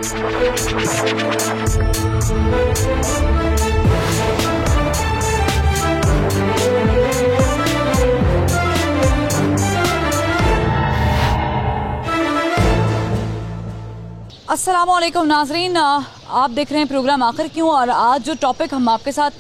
अस्सलामुअलैकुम नाजरीन, आप देख रहे हैं प्रोग्राम आखिर क्यों। और आज जो टॉपिक हम आपके साथ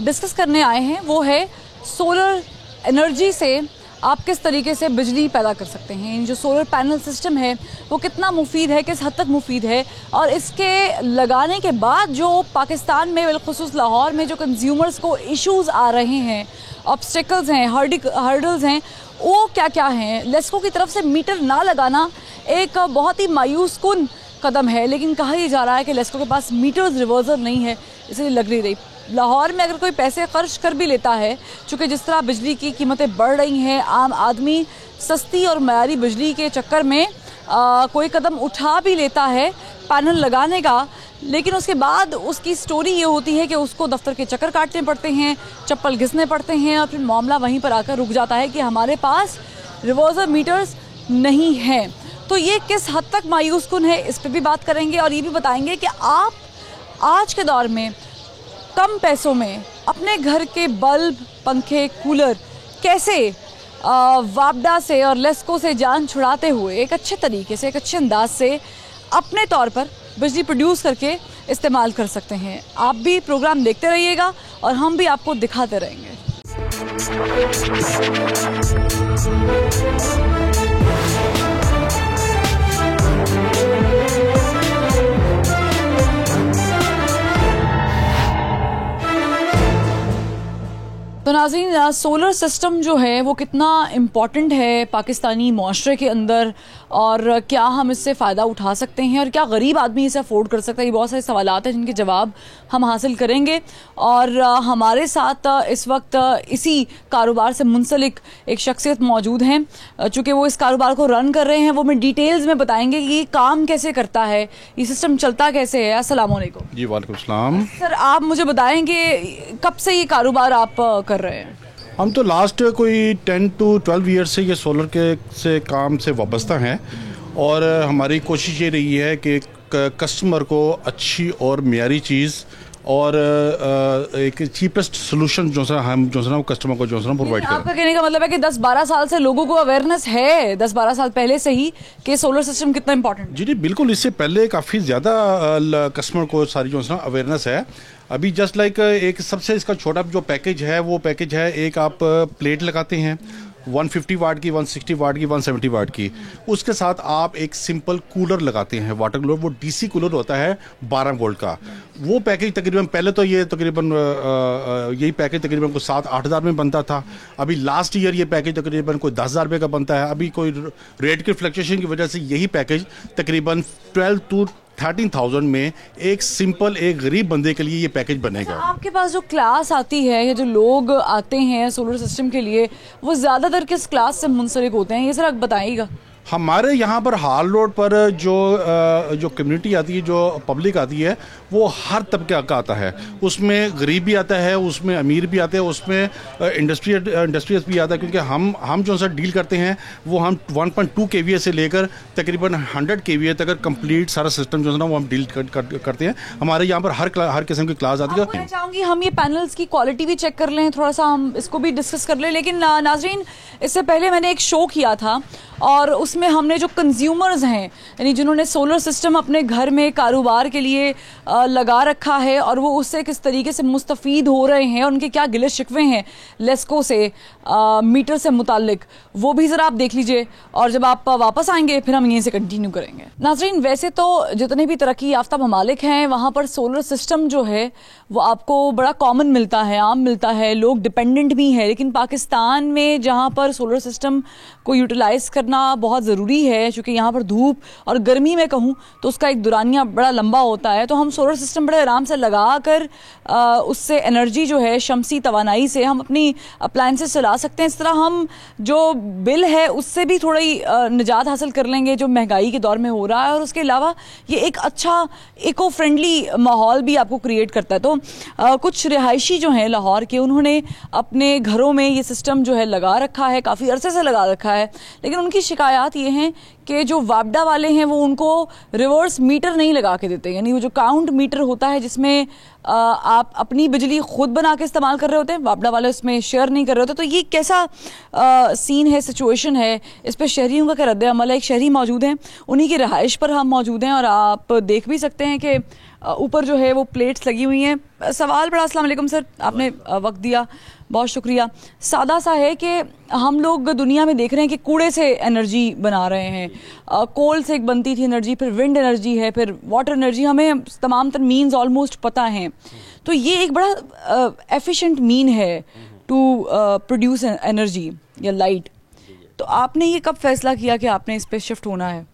डिस्कस करने आए हैं वो है सोलर एनर्जी से आप किस तरीके से बिजली पैदा कर सकते हैं। जो सोलर पैनल सिस्टम है वो कितना मुफीद है, किस हद तक मुफीद है, और इसके लगाने के बाद जो पाकिस्तान में बिलखुसूस लाहौर में जो कंज्यूमर्स को इश्यूज़ आ रहे हैं, ऑब्स्टिकल्स हैं, हर्डल्स हैं, वो क्या क्या हैं। लेस्को की तरफ से मीटर ना लगाना एक बहुत ही मायूस कुन कदम है, लेकिन कहा यह जा रहा है कि लेस्को के पास मीटर्स रिवर्सर नहीं है, इसलिए लग नहीं रही। लाहौर में अगर कोई पैसे खर्च कर भी लेता है, चूँकि जिस तरह बिजली की कीमतें बढ़ रही हैं, आम आदमी सस्ती और मयारी बिजली के चक्कर में कोई कदम उठा भी लेता है पैनल लगाने का, लेकिन उसके बाद उसकी स्टोरी ये होती है कि उसको दफ्तर के चक्कर काटने पड़ते हैं, चप्पल घिसने पड़ते हैं, और फिर मामला वहीं पर आकर रुक जाता है कि हमारे पास रिवर्सर मीटर्स नहीं हैं। तो ये किस हद तक मायूस कुन है, इस पर भी बात करेंगे, और ये भी बताएंगे कि आप आज के दौर में कम पैसों में अपने घर के बल्ब, पंखे, कूलर कैसे वापडा से और लेस्को से जान छुड़ाते हुए एक अच्छे तरीके से, एक अच्छे अंदाज से अपने तौर पर बिजली प्रोड्यूस करके इस्तेमाल कर सकते हैं। आप भी प्रोग्राम देखते रहिएगा और हम भी आपको दिखाते रहेंगे। तो नाज़रीन, सोलर सिस्टम जो है वो कितना इम्पॉर्टेंट है पाकिस्तानी माशरे के अंदर, और क्या हम इससे फ़ायदा उठा सकते हैं, और क्या गरीब आदमी इसे अफोर्ड कर सकता है। ये बहुत सारे सवालात हैं जिनके जवाब हम हासिल करेंगे। और हमारे साथ इस वक्त इसी कारोबार से मुंसलिक एक शख्सियत मौजूद हैं, चूँकि वो इस कारोबार को रन कर रहे हैं। वो मैं डिटेल्स में बताएंगे कि ये काम कैसे करता है, ये सिस्टम चलता कैसे है। अस्सलाम वालेकुम। जी वालेकुम सलाम। सर, आप मुझे बताएंगे कब से ये कारोबार आप कर रहे हैं। हम तो लास्ट कोई 10 to 12 ईयर से ये सोलर के से काम से वाबस्ता हैं, और हमारी कोशिश ये रही है कि कस्टमर को अच्छी और मियारी चीज़ और एक चीपेस्ट सोल्यूशन जो सा कस्टमर को प्रोवाइड करें। आपका कहने का मतलब है कि 10-12 साल से लोगों को अवेयरनेस है, 10-12 साल पहले से ही, कि सोलर सिस्टम कितना इंपॉर्टेंट। जी बिल्कुल, इससे पहले काफ़ी ज़्यादा कस्टमर को सारी जो है अवेयरनेस है। अभी जस्ट लाइक एक सबसे इसका छोटा जो पैकेज है, वो पैकेज है, एक आप प्लेट लगाते हैं 150 वाट की, 160 वाट की, 170 वाट की। उसके साथ आप एक सिंपल कूलर लगाते हैं, वाटर कूलर, वो डीसी कूलर होता है 12 वोल्ट का। वो पैकेज तकरीबन पहले तो ये तकरीबन यही पैकेज तकरीबन कोई 7-8 हज़ार में बनता था। अभी लास्ट ईयर ये पैकेज तकरीबन कोई 10,000 रुपये का बनता है। अभी कोई रेट के फ्लक्चुएशन की वजह से यही पैकेज तकरीबन 12 to 13,000 में एक सिंपल, एक गरीब बंदे के लिए ये पैकेज बनेगा। आपके पास जो क्लास आती है या जो लोग आते हैं सोलर सिस्टम के लिए, वो ज़्यादातर किस क्लास से मुंसलिक होते हैं, ये सर आप बताइएगा। हमारे यहाँ पर हाल रोड पर जो कम्युनिटी आती है, जो पब्लिक आती है, वो हर तबके का आता है। उसमें गरीब भी आता है, उसमें अमीर भी आते हैं, उसमें इंडस्ट्रियस भी आता है, क्योंकि हम जो सा डील करते हैं वो हम 1.2 kVA से लेकर तकरीबन 100 kVA तक कंप्लीट सारा सिस्टम जो है ना वो हम डील करते हैं। हमारे यहाँ पर हर किस्म की क्लास आती है। मैं चाहूँगी हम ये पैनल्स की क्वालिटी भी चेक कर लें, थोड़ा सा हम इसको भी डिस्कस कर लें। लेकिन नाजरीन, इससे पहले मैंने एक शो किया था, और उसमें हमने जो कंज्यूमर्स हैं, यानी जिन्होंने सोलर सिस्टम अपने घर में कारोबार के लिए लगा रखा है, और वो उससे किस तरीके से मुस्तफ़ीद हो रहे हैं, और उनके क्या गिले शिकवे हैं लेस्को से, मीटर से मुताल्लिक, वो भी ज़रा आप देख लीजिए। और जब आप वापस आएंगे फिर हम यहीं से कंटिन्यू करेंगे। नाज़रीन, वैसे तो जितने भी तरक्की याफ्ता ममालिक हैं वहाँ पर सोलर सिस्टम जो है वो आपको बड़ा कॉमन मिलता है, आम मिलता है, लोग डिपेंडेंट भी हैं। लेकिन पाकिस्तान में जहाँ पर सोलर सिस्टम को यूटिलाइज़ करना बहुत ज़रूरी है, क्योंकि यहाँ पर धूप और गर्मी में कहूँ तो उसका एक दुरानिया बड़ा लंबा होता है, तो हम सोलर सिस्टम बड़े आराम से लगा कर उससे एनर्जी जो है शमसी तवानाई से हम अपनी अप्लायंसेस चला सकते हैं। इस तरह हम जो बिल है उससे भी थोड़ी निजात हासिल कर लेंगे जो महंगाई के दौर में हो रहा है, और उसके अलावा ये एक अच्छा इको फ्रेंडली माहौल भी आपको क्रिएट करता है। तो कुछ रिहायशी जो हैं लाहौर के, उन्होंने अपने घरों में ये सिस्टम जो है लगा रखा है, काफ़ी अरसे से लगा रखा है, लेकिन उनकी शिकायत ये हैं कि जो वापडा वाले हैं वो उनको रिवर्स मीटर नहीं लगा के देते, यानी वो जो काउंट मीटर होता है जिसमें आप अपनी बिजली खुद बना के इस्तेमाल कर रहे होते हैं, वापडा वाले उसमें शेयर नहीं कर रहे होते। तो ये कैसा सीन है, सिचुएशन है, इस पर शहरियों का क्या रद्द अमल है? एक शहरी मौजूद हैं, उन्हीं की रहाइश पर हम मौजूद हैं और आप देख भी सकते हैं कि ऊपर जो है वो प्लेट्स लगी हुई हैं। सवाल बड़ा, अस्सलाम वालेकुम सर, आपने वक्त दिया, बहुत शुक्रिया। सादा सा है कि हम लोग दुनिया में देख रहे हैं कि कूड़े से एनर्जी बना रहे हैं, कोल से एक बनती थी एनर्जी, फिर विंड एनर्जी है, फिर वाटर एनर्जी, हमें तमाम तर मीन्स ऑलमोस्ट पता हैं। तो ये एक बड़ा एफिशिएंट मीन है टू प्रोड्यूस एनर्जी या लाइट। तो आपने ये कब फैसला किया कि आपने इस पर शिफ्ट होना है?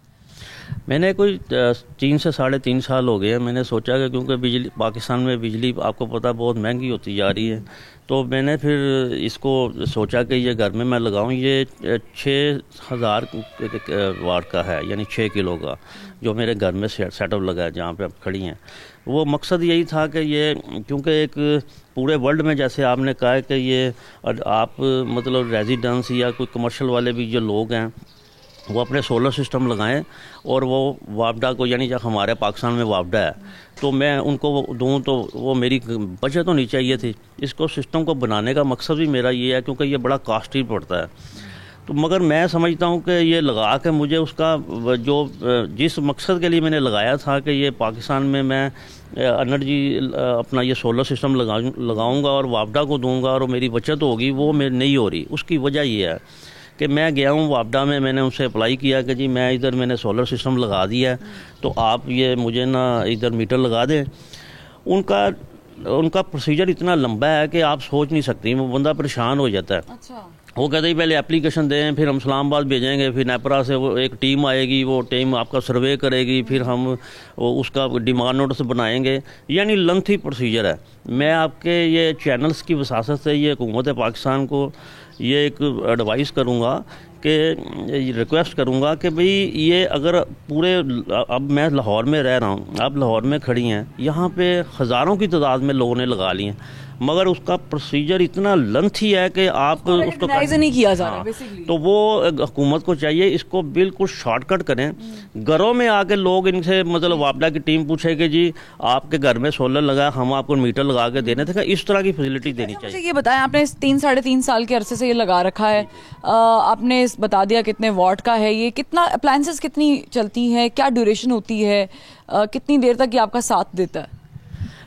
मैंने कोई 3 से 3.5 साल हो गए हैं। मैंने सोचा कि क्योंकि बिजली पाकिस्तान में बिजली आपको पता बहुत महंगी होती जा रही है, तो मैंने फिर इसको सोचा कि ये घर में मैं लगाऊं। ये 6000 वाट का है, यानी 6 किलो का, जो मेरे घर में सेटअप लगा है जहाँ पे आप खड़ी हैं। वो मकसद यही था कि ये, क्योंकि एक पूरे वर्ल्ड में जैसे आपने कहा है कि ये आप मतलब रेजिडेंस या कोई कमर्शियल वाले भी जो लोग हैं वो अपने सोलर सिस्टम लगाएं और वो वापडा को, यानी जब हमारे पाकिस्तान में वापडा है तो मैं उनको दूं, तो वो मेरी बचत होनी चाहिए थी। इसको सिस्टम को बनाने का मकसद भी मेरा ये है, क्योंकि ये बड़ा कॉस्टली पड़ता है। तो मगर मैं समझता हूँ कि ये लगा के मुझे उसका जो जिस मकसद के लिए मैंने लगाया था कि ये पाकिस्तान में मैं एनर्जी अपना ये सोलर सिस्टम लगाऊंगा और वापडा को दूंगा और मेरी बचत होगी, वो मेरी नहीं हो रही। उसकी वजह ये है कि मैं गया हूँ वापडा में, मैंने उनसे अप्लाई किया कि जी मैं इधर मैंने सोलर सिस्टम लगा दिया है, तो आप ये मुझे ना इधर मीटर लगा दें। उनका प्रोसीजर इतना लंबा है कि आप सोच नहीं सकती, वो बंदा परेशान हो जाता है। अच्छा। वो कहते हैं पहले एप्लीकेशन दें, फिर हम इस्लामाबाद भेजेंगे, फिर नेपरा से वो एक टीम आएगी, वो टीम आपका सर्वे करेगी, फिर हम उसका डिमांड नोटिस बनाएंगे, यानी लेंथी प्रोसीजर है। मैं आपके ये चैनल्स की वसासत से ये हुकूमत पाकिस्तान को ये एक एडवाइस करूँगा कि रिक्वेस्ट करूँगा कि भाई ये अगर पूरे, अब मैं लाहौर में रह रहा हूँ, आप लाहौर में खड़ी हैं, यहाँ पे हज़ारों की तादाद में लोगों ने लगा लिए हैं, मगर उसका प्रोसीजर इतना लेंथी है कि आप उसको नहीं किया जा रहा बेसिकली। तो वो हुकूमत को चाहिए इसको बिल्कुल शॉर्टकट करें। घरों में आके लोग इनसे मतलब वापडा की टीम पूछे कि जी आपके घर में सोलर लगा, हम आपको मीटर लगा के देने थे, इस तरह की फैसिलिटी देनी चाहिए। ये बताएं, आपने 3-3.5 साल के अरसे से ये लगा रखा है, आपने बता दिया कितने वॉट का है ये, कितना अप्लायंसेस कितनी चलती है, क्या ड्यूरेशन होती है, कितनी देर तक ये आपका साथ देता है?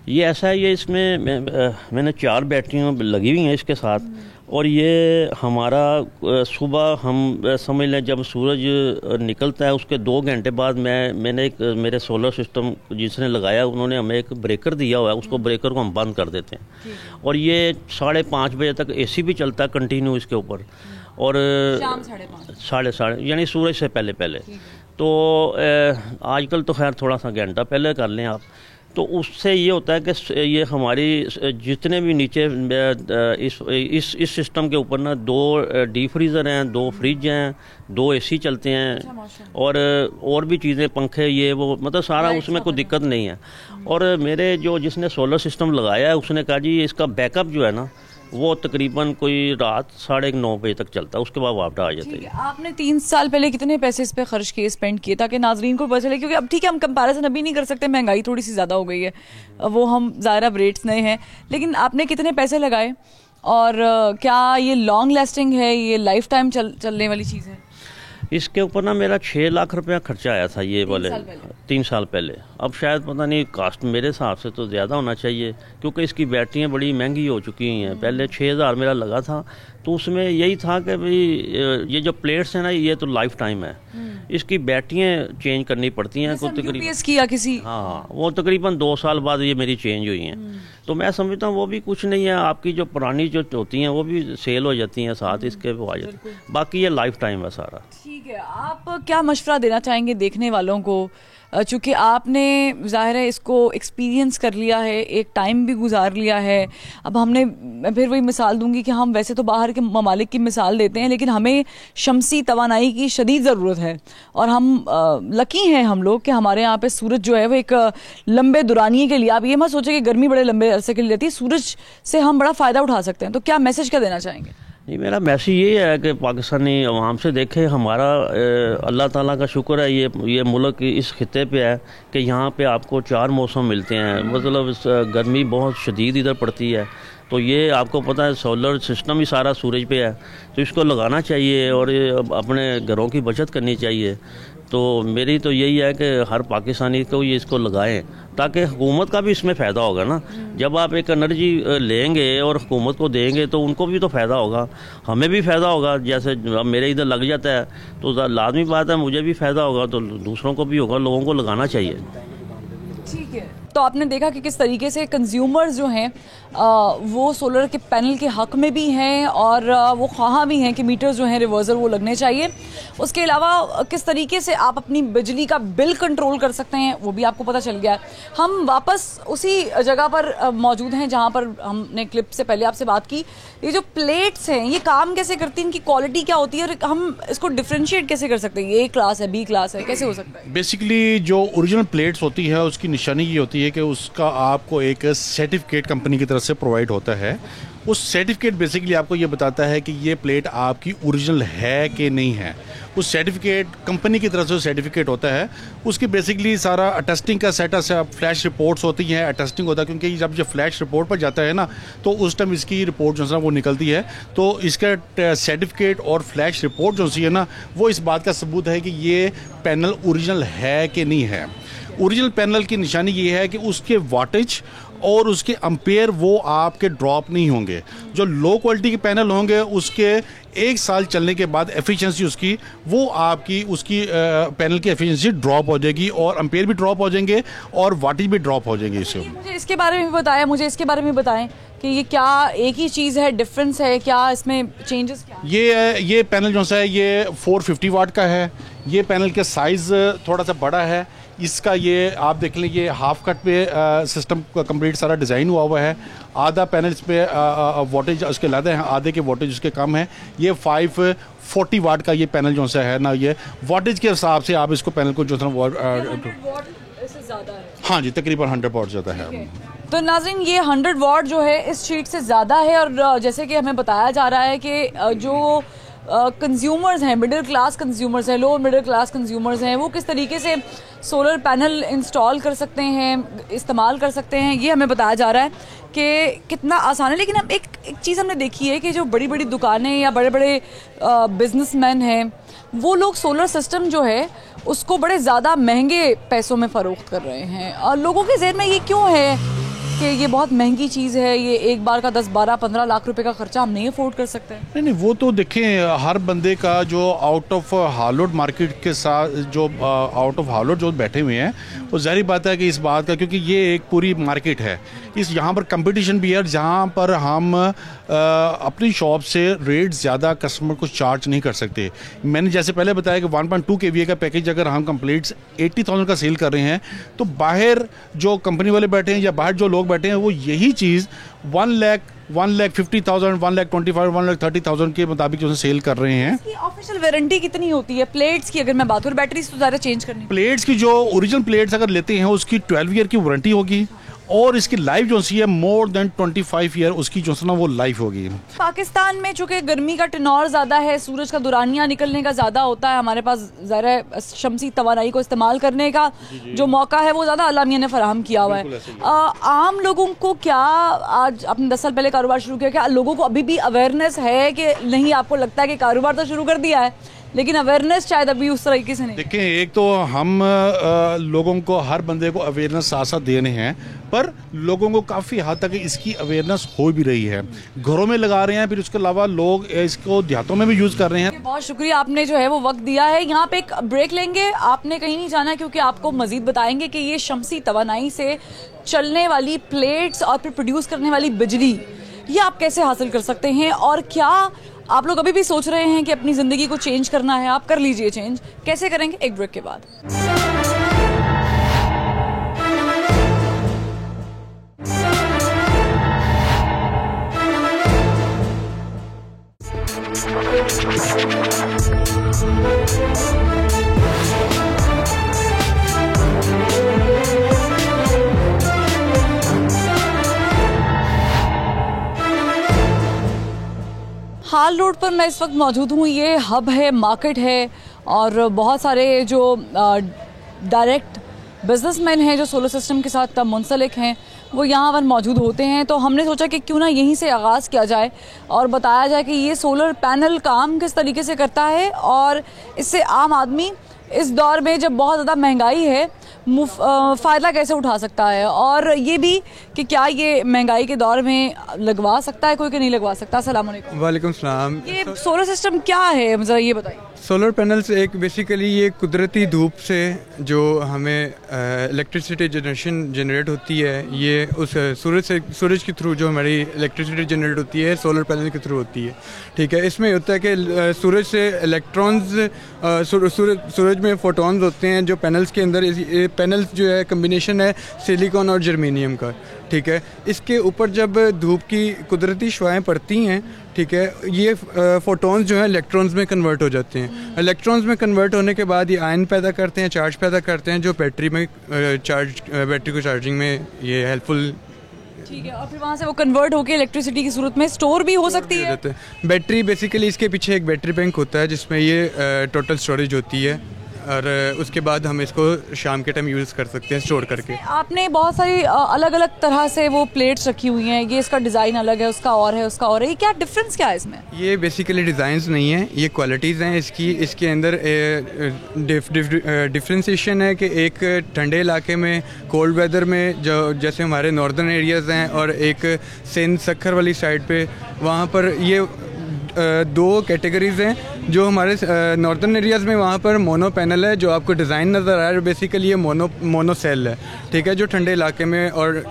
ये ऐसा है, ये इसमें मैंने 4 बैटरियाँ लगी हुई हैं इसके साथ, और ये हमारा सुबह हम समझ लें जब सूरज निकलता है उसके 2 घंटे बाद मैंने एक मेरे सोलर सिस्टम जिसने लगाया उन्होंने हमें एक ब्रेकर दिया हुआ है, उसको ब्रेकर को हम बंद कर देते हैं, और ये 5:30 बजे तक एसी भी चलता है कंटिन्यू इसके ऊपर, और शाम 5:30 यानी सूरज से पहले। तो आजकल तो खैर थोड़ा सा घंटा पहले कर लें आप, तो उससे ये होता है कि ये हमारी जितने भी नीचे इस सिस्टम के ऊपर ना 2 डीप फ्रीज़र हैं, 2 फ्रिज हैं, 2 एसी चलते हैं, और भी चीज़ें, पंखे, ये वो, मतलब सारा उसमें कोई दिक्कत नहीं है। और मेरे जो जिसने सोलर सिस्टम लगाया है उसने कहा जी इसका बैकअप जो है ना वो तकरीबन कोई रात 9:30 बजे तक चलता है, उसके बाद वापस आ जाते हैं। आपने 3 साल पहले कितने पैसे इस पे खर्च किए, स्पेंड किए, ताकि नाजरीन को पता चले? क्योंकि अब ठीक है हम कंपैरिजन अभी नहीं कर सकते, महंगाई थोड़ी सी ज़्यादा हो गई है, वो हम ज़ाहिर अब रेट्स नए हैं, लेकिन आपने कितने पैसे लगाए और क्या ये लॉन्ग लास्टिंग है, ये लाइफ टाइम चलने वाली चीज़ है? इसके ऊपर ना मेरा 6 लाख रुपया खर्चा आया था ये वाले 3 साल पहले। अब शायद पता नहीं, कास्ट मेरे हिसाब से तो ज़्यादा होना चाहिए, क्योंकि इसकी बैटरियाँ बड़ी महंगी हो चुकी हैं। पहले 6000 मेरा लगा था, तो उसमें यही था कि भाई ये जो प्लेट्स हैं ना ये तो लाइफ टाइम है, इसकी बैटरियाँ चेंज करनी पड़ती हैं को तकरीबन किसी, हाँ, वो तकरीबन 2 साल बाद ये मेरी चेंज हुई हैं। तो मैं समझता हूँ वो भी कुछ नहीं है, आपकी जो पुरानी जो होती हैं वो भी सेल हो जाती हैं साथ इसके, वो आ जाती है, बाकी ये लाइफ टाइम है सारा। ठीक है, आप क्या मशवरा देना चाहेंगे देखने वालों को, चूँकि आपने ज़ाहिर है इसको एक्सपीरियंस कर लिया है, एक टाइम भी गुजार लिया है। अब मैं फिर वही मिसाल दूंगी कि हम वैसे तो बाहर के ममालिक की मिसाल देते हैं, लेकिन हमें शमसी तवानाई की शदीद ज़रूरत है, और हम लकी हैं हम लोग कि हमारे यहाँ पे सूरज जो है वो एक लंबे दुरानिए के लिए, आप ये मत सोचें कि गर्मी बड़े लंबे अरसे के लिए रहती है, सूरज से हम बड़ा फ़ायदा उठा सकते हैं। तो क्या मैसेज क्या देना चाहेंगे? नहीं, मेरा मैसेज ये है कि पाकिस्तानी अवाम से देखे, हमारा अल्लाह ताला का शुक्र है ये मुल्क इस खिते पे है कि यहाँ पे आपको 4 मौसम मिलते हैं। मतलब गर्मी बहुत शदीद इधर पड़ती है, तो ये आपको पता है सोलर सिस्टम ही सारा सूरज पे है, तो इसको लगाना चाहिए और अपने घरों की बचत करनी चाहिए। तो मेरी तो यही है कि हर पाकिस्तानी को ये इसको लगाएं, ताकि हुकूमत का भी इसमें फ़ायदा होगा ना। जब आप एक एनर्जी लेंगे और हुकूमत को देंगे तो उनको भी तो फ़ायदा होगा, हमें भी फ़ायदा होगा। जैसे अब मेरे इधर लग जाता है तो लाजमी बात है मुझे भी फ़ायदा होगा, तो दूसरों को भी होगा। लोगों को लगाना चाहिए। ठीक है, तो आपने देखा कि किस तरीके से कंज्यूमर्स जो हैं वो सोलर के पैनल के हक में भी हैं और वो ख्वाहां भी हैं कि मीटर्स जो हैं रिवर्सल वो लगने चाहिए। उसके अलावा किस तरीके से आप अपनी बिजली का बिल कंट्रोल कर सकते हैं वो भी आपको पता चल गया है। हम वापस उसी जगह पर मौजूद हैं जहां पर हमने क्लिप से पहले आपसे बात की। ये जो प्लेट्स हैं ये काम कैसे करती हैं, इनकी क्वालिटी क्या होती है और हम इसको डिफ्रेंशिएट कैसे कर सकते हैं? ये A क्लास है, B क्लास है, कैसे हो सकता है? बेसिकली जो ओरिजिनल प्लेट्स होती है उसकी निशानी ये होती है कि उसका आपको एक सर्टिफिकेट कंपनी की तरफ से प्रोवाइड होता है। उस सर्टिफिकेट बेसिकली आपको ये बताता है कि ये प्लेट आपकी ओरिजिनल है कि नहीं है। उस सर्टिफिकेट कंपनी की तरफ से सर्टिफिकेट होता है, उसकी बेसिकली सारा अटेस्टिंग का सेटअप है। फ्लैश रिपोर्ट्स होती हैं, अटेस्टिंग होता है, क्योंकि जब ये फ्लैश रिपोर्ट पर जाता है ना तो उस टाइम इसकी रिपोर्ट जो है वो निकलती है। तो इसका सर्टिफिकेट और फ्लैश रिपोर्ट जो है ना वो इस बात का सबूत है कि ये पैनल ओरिजिनल है कि नहीं है। ओरिजिनल पैनल की निशानी ये है कि उसके वाटेज और उसके अम्पेयर वो आपके ड्रॉप नहीं होंगे। जो लो क्वालिटी के पैनल होंगे उसके 1 साल चलने के बाद एफिशिएंसी उसकी वो आपकी उसकी पैनल की एफिशिएंसी ड्रॉप हो जाएगी और अम्पेयर भी ड्रॉप हो जाएंगे और वाटेज भी ड्रॉप हो जाएंगे। इससे मुझे इसके बारे में भी बताएं, मुझे इसके बारे में बताएं कि ये क्या एक ही चीज़ है, डिफरेंस है क्या, इसमें चेंजेस क्या? ये पैनल जो है ये 450 वाट का है। ये पैनल के साइज़ थोड़ा सा बड़ा है। इसका ये आप देख लें, ये हाफ कट पे सिस्टम कंप्लीट सारा डिज़ाइन हुआ है। आधा पैनल इस पे वोटेज उसके ज़्यादा है, आधे के वोटेज उसके कम है। ये 540 वाट का ये पैनल जो है ना, ये वोटेज के हिसाब से आप इसको पैनल को जो है हाँ जी तकरीबन 100 वाट ज़्यादा है। तो नाज़रीन ये 100 वाट जो है इस शीट से ज़्यादा है और जैसे कि हमें बताया जा रहा है कि जो कंज्यूमर्स हैं, मिडिल क्लास कंज्यूमर्स हैं, लोअर मिडिल क्लास कंज्यूमर्स हैं, वो किस तरीके से सोलर पैनल इंस्टॉल कर सकते हैं, इस्तेमाल कर सकते हैं, ये हमें बताया जा रहा है कि कितना आसान है। लेकिन हम एक चीज़ हमने देखी है कि जो बड़ी बड़ी दुकानें या बड़े बड़े बिजनेसमैन हैं वो लोग सोलर सिस्टम जो है उसको बड़े ज़्यादा महंगे पैसों में फ़रोख्त कर रहे हैं। और लोगों के ज़हन में ये क्यों है कि ये बहुत महंगी चीज़ है, ये एक बार का 10, 12, 15 लाख रुपए का खर्चा हम नहीं अफोर्ड कर सकते? नहीं, वो तो देखें हर बंदे का जो आउट ऑफ हालोड मार्केट के साथ जो आउट ऑफ हालोड जो बैठे हुए हैं वो ज़ाहिर बात है कि इस बात का, क्योंकि ये एक पूरी मार्केट है, इस यहाँ पर कंपटीशन भी है जहाँ पर हम अपनी शॉप से रेट ज़्यादा कस्टमर को चार्ज नहीं कर सकते। मैंने जैसे पहले बताया कि 1.2 kVA का पैकेज अगर हम कंप्लीट 80,000 का सेल कर रहे हैं तो बाहर जो कंपनी वाले बैठे हैं या बाहर जो लोग बैठे हैं वो यही चीज़ 1,50,000, 1,25,000, 1,30,000 के मुताबिक जो सेल कर रहे हैं। इसकी ऑफिशियल वारंटी कितनी होती है प्लेट्स की? अगर मैं बात करूँ, बैटरीज तो ज़्यादा चेंज करनी। प्लेट्स की जो ओरिजिनल प्लेट्स अगर लेते हैं उसकी 12 ईयर की वारंटी होगी और इसकी लाइफ जो है मोर देन 25 ईयर उसकी जो है ना वो लाइफ होगी। पाकिस्तान में चूंकि गर्मी का टेनोर ज़्यादा है, सूरज का दुरानिया निकलने का ज़्यादा होता है, हमारे पास ज़रा शमसी तवानाई को इस्तेमाल करने का जो मौका है वो ज़्यादा अल्लाह मियां ने फराहम किया हुआ है। आम लोगों को क्या, आज आपने 10 साल पहले कारोबार शुरू किया, क्या लोगों को अभी भी अवेयरनेस है कि नहीं? आपको लगता है कि कारोबार तो शुरू कर दिया है लेकिन अवेयरनेस शायद अभी उस तरीके से नहीं? देखें, एक तो हम लोगों को, हर बंदे को अवेयरनेस साथ साथ दे रहे हैं, पर लोगों को काफ़ी हद तक इसकी अवेयरनेस हो भी रही है। घरों में लगा रहे हैं, फिर उसके अलावा लोग इसको देहातों में भी यूज़ कर रहे हैं। बहुत शुक्रिया, आपने जो है वो वक्त दिया है। यहाँ पे एक ब्रेक लेंगे, आपने कहीं नहीं जाना क्योंकि आपको मजीद बताएंगे कि ये शमसी तवानाई से चलने वाली प्लेट्स और फिर प्रोड्यूस करने वाली बिजली ये आप कैसे हासिल कर सकते हैं और क्या आप लोग अभी भी सोच रहे हैं कि अपनी ज़िंदगी को चेंज करना है, आप कर लीजिए चेंज। कैसे करेंगे? एक ब्रेक के बाद। लाल रोड पर मैं इस वक्त मौजूद हूँ। ये हब है, मार्केट है और बहुत सारे जो डायरेक्ट बिजनेसमैन हैं जो सोलर सिस्टम के साथ मुंसलिक हैं वो यहाँ पर मौजूद होते हैं। तो हमने सोचा कि क्यों ना यहीं से आगाज़ किया जाए और बताया जाए कि ये सोलर पैनल काम किस तरीके से करता है और इससे आम आदमी इस दौर में जब बहुत ज़्यादा महंगाई है फ़ायदा कैसे उठा सकता है, और ये भी कि क्या ये महंगाई के दौर में लगवा सकता है कोई कि नहीं लगवा सकता। अस्सलाम वालेकुम। वालेकुम सलाम। ये सोलर सिस्टम क्या है, ज़रा ये बताइए। सोलर पैनल्स एक बेसिकली ये कुदरती धूप से जो हमें इलेक्ट्रिसिटी जनरेट होती है, ये उस सूरज के थ्रू जो हमारी इलेक्ट्रिसिटी जनरेट होती है सोलर पैनल के थ्रू होती है। ठीक है, इसमें होता है कि सूरज से इलेक्ट्रॉन्स सूरज में फोटॉन्स होते हैं जो पैनल्स के अंदर। ये पैनल्स जो है कम्बिनेशन है सिलिकॉन और जर्मेनियम का। ठीक है, इसके ऊपर जब धूप की कुदरती शुआएं पड़ती हैं, ठीक है, ये फोटॉन्स जो है इलेक्ट्रॉन्स में कन्वर्ट हो जाते हैं। इलेक्ट्रॉन्स में कन्वर्ट होने के बाद ये आयन पैदा करते हैं, चार्ज पैदा करते हैं जो बैटरी को चार्जिंग में ये हेल्पफुल। ठीक है, और फिर वहाँ से वो कन्वर्ट होकर इलेक्ट्रिसिटी की सूरत में स्टोर भी हो सकती है। बैटरी बेसिकली इसके पीछे एक बैटरी बैंक होता है जिसमें ये टोटल स्टोरेज होती है और उसके बाद हम इसको शाम के टाइम यूज़ कर सकते हैं स्टोर करके। आपने बहुत सारी अलग अलग तरह से वो प्लेट्स रखी हुई हैं, ये इसका डिज़ाइन अलग है, उसका और है, उसका और है, ये क्या डिफरेंस क्या है इसमें? ये बेसिकली डिज़ाइंस नहीं है, ये क्वालिटीज़ हैं इसकी। इसके अंदर डिफ्रेंशिएशन है कि एक ठंडे इलाके में कोल्ड वेदर में जो जैसे हमारे नॉर्दर्न एरियाज़ हैं और एक सिंध सक्खर वाली साइड पे वहाँ पर ये दो कैटेगरीज हैं। जो हमारे नॉर्दर्न एरियाज़ में वहाँ पर मोनो पैनल है जो आपको डिज़ाइन नज़र आ रहा है, बेसिकली ये मोनो सेल है। ठीक है, जो ठंडे इलाके में और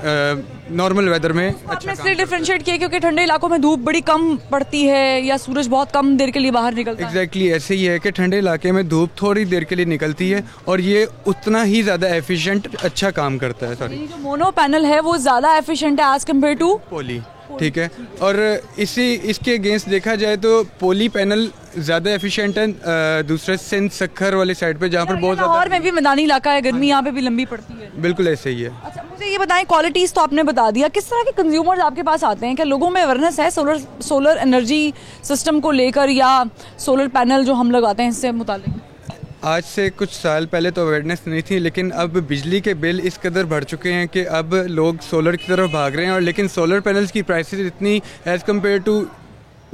नॉर्मल वेदर में अच्छा इसलिए डिफरेंशिएट किया क्योंकि ठंडे इलाकों में धूप बड़ी कम पड़ती है या सूरज बहुत कम देर के लिए बाहर निकलता है। एग्जैक्टली ऐसे ही है कि ठंडे इलाके में धूप थोड़ी देर के लिए निकलती है और ये उतना ही ज़्यादा एफिशिएंट अच्छा काम करता है। सॉरी, जो मोनो पैनल है वो ज़्यादा एफिशिएंट है एज कम्पेयर टू पॉली। ठीक है, और इसके अगेंस्ट देखा जाए तो पॉली पैनल ज़्यादा एफिशिएंट है दूसरे सिंध सक्खर वाली साइड पे जहाँ पर बहुत ज़्यादा। और में भी मैदानी इलाका है, गर्मी यहाँ पे भी लंबी पड़ती है। बिल्कुल ऐसे ही है। अच्छा, मुझे ये बताएं, क्वालिटीज़ तो आपने बता दिया, किस तरह के कंज्यूमर्स आपके पास आते हैं? क्या लोगों में अवेयरनेस है सोलर एनर्जी सिस्टम को लेकर या सोलर पैनल जो हम लगाते हैं इससे मुतालिक? आज से कुछ साल पहले तो अवेयरनेस नहीं थी, लेकिन अब बिजली के बिल इस कदर बढ़ चुके हैं कि अब लोग सोलर की तरफ भाग रहे हैं। और लेकिन सोलर पैनल्स की प्राइसेस इतनी एज़ कम्पेयर टू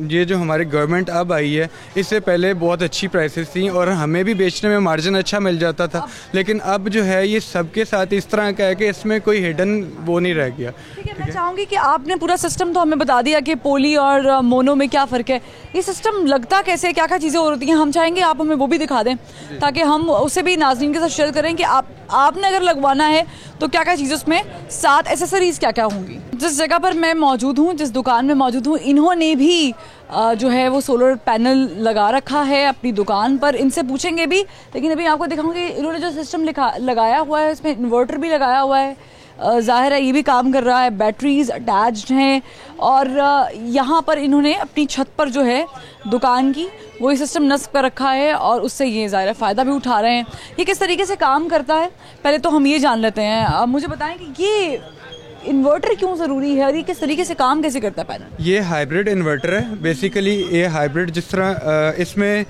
ये जो हमारी गवर्नमेंट अब आई है, इससे पहले बहुत अच्छी प्राइसेस थी और हमें भी बेचने में मार्जिन अच्छा मिल जाता था। लेकिन अब जो है ये सबके साथ इस तरह का है कि इसमें कोई हिडन वो नहीं रह गया। ठीक है, मैं चाहूँगी कि आपने पूरा सिस्टम तो हमें बता दिया कि पोली और मोनो में क्या फ़र्क है, ये सिस्टम लगता कैसे है, क्या क्या चीज़ें होती हैं, हम चाहेंगे आप हमें वो भी दिखा दें ताकि हम उसे भी नाज़रीन के साथ शेयर करें कि आपने अगर लगवाना है तो क्या क्या चीज़ें उसमें साथ एसेसरीज़ क्या क्या होंगी। जिस जगह पर मैं मौजूद हूँ, जिस दुकान में मौजूद हूँ, इन्होंने भी जो है वो सोलर पैनल लगा रखा है अपनी दुकान पर। इनसे पूछेंगे भी, लेकिन अभी आपको दिखाऊंगी इन्होंने जो सिस्टम लगाया हुआ है इसमें इन्वर्टर भी लगाया हुआ है, ज़ाहिर है ये भी काम कर रहा है, बैटरीज अटैच्ड हैं और यहाँ पर इन्होंने अपनी छत पर जो है दुकान की वही सिस्टम नस्ब कर रखा है और उससे ये ज़ाहिर फ़ायदा भी उठा रहे हैं। ये किस तरीके से काम करता है पहले तो हम ये जान लेते हैं। अब मुझे बताएं कि ये इन्वर्टर क्यों ज़रूरी है और ये किस तरीके से काम कैसे करता है पैनल? ये हाइब्रिड इन्वर्टर है बेसिकली। ये हाइब्रिड जिस तरह इसमें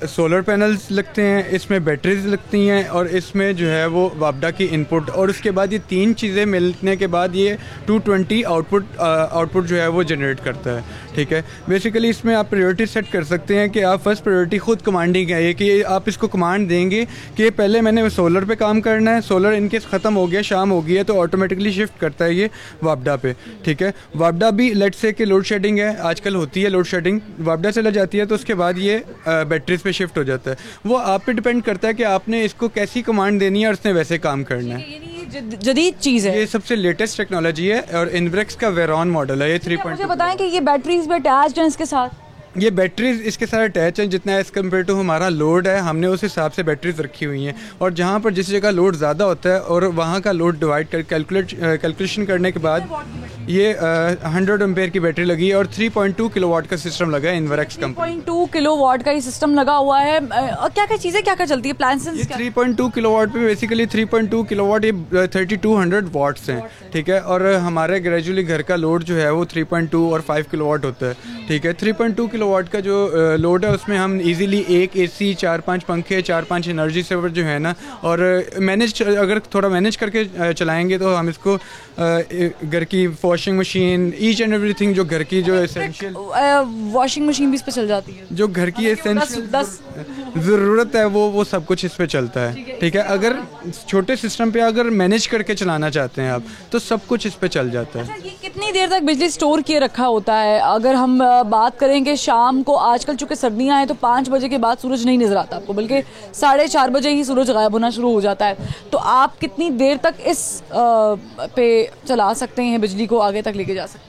सोलर पैनल्स लगते हैं, इसमें बैटरीज लगती हैं और इसमें जो है वो वापडा की इनपुट और उसके बाद ये तीन चीज़ें मिलने के बाद ये 220 आउटपुट जो है वो जनरेट करता है। ठीक है, बेसिकली इसमें आप प्रायोरिटी सेट कर सकते हैं कि आप फर्स्ट प्रायोरिटी खुद कमांडिंग है ये कि आप इसको कमांड देंगे कि पहले मैंने सोलर पे काम करना है, सोलर इनकेस ख़त्म हो गया, शाम हो गई है, तो ऑटोमेटिकली शिफ्ट करता है ये वापडा पे। ठीक है, वापडा भी लेट से कि लोड शेडिंग है, आजकल होती है लोड शेडिंग, वापडा चला जाती है तो उसके बाद ये बैटरीज पे शिफ्ट हो जाता है। वो आप पे डिपेंड करता है कि आपने इसको कैसी कमांड देनी है और उसने वैसे काम करना है। जदीद चीज़ है, ये सबसे लेटेस्ट टेक्नोलॉजी है और इनब्रेक्स का वेरॉन मॉडल है ये 3.2। मुझे बताएं कि ये बैटरीज भी अटैच्ड हैं इसके साथ? ये बैटरीज इसके साथ अटैच हैं, जितना एज़ कम्पेयर टू हमारा लोड है हमने उस हिसाब से बैटरीज रखी हुई हैं और जहाँ पर जिस जगह लोड ज़्यादा होता है और वहाँ का लोड डिवाइड कर कैलकुलेशन करने के बाद ये 100 एम्पेयर की बैटरी लगी है और 3.2 किलोवाट का सिस्टम लगा है इन्वर्क्स कंपनी। 3.2 किलोवाट का ये सिस्टम लगा हुआ है। और क्या क्या चीज़ें क्या क्या चलती है प्लांसेंस? 3.2 किलोवाट पे बेसिकली 3.2 किलोवाट ये 3200 वाट्स हैं। ठीक है, और हमारे ग्रेजुअली घर का लोड जो है वो 3.2 और 5 किलोवाट होता है। ठीक है, 3.2 किलोवाट का जो लोड है उसमें हम इजीली एक एसी, 4-5 पंखे, 4-5 एनर्जी सेवर जो है ना, और मैनेज अगर थोड़ा मैनेज करके चलाएंगे तो हम इसको घर की washing machine, each and everything जो घर की जो एसेंशियल वॉशिंग मशीन भी इस पे चल जाती है, जो घर की एसेंशियल 10 ज़रूरत है वो सब कुछ इस पे चलता है। ठीक है, अगर छोटे सिस्टम पे अगर मैनेज करके चलाना चाहते हैं आप तो सब कुछ इस पे चल जाता है। अच्छा, ये कितनी देर तक बिजली स्टोर किए रखा होता है? अगर हम बात करें कि शाम को, आजकल चूंकि सर्दियां हैं तो 5 बजे के बाद सूरज नहीं नजर आता आपको, बल्कि 4:30 बजे ही सूरज गायब होना शुरू हो जाता है, तो आप कितनी देर तक इस पे चला सकते हैं, बिजली को आगे तक लेके जा सकते हैं?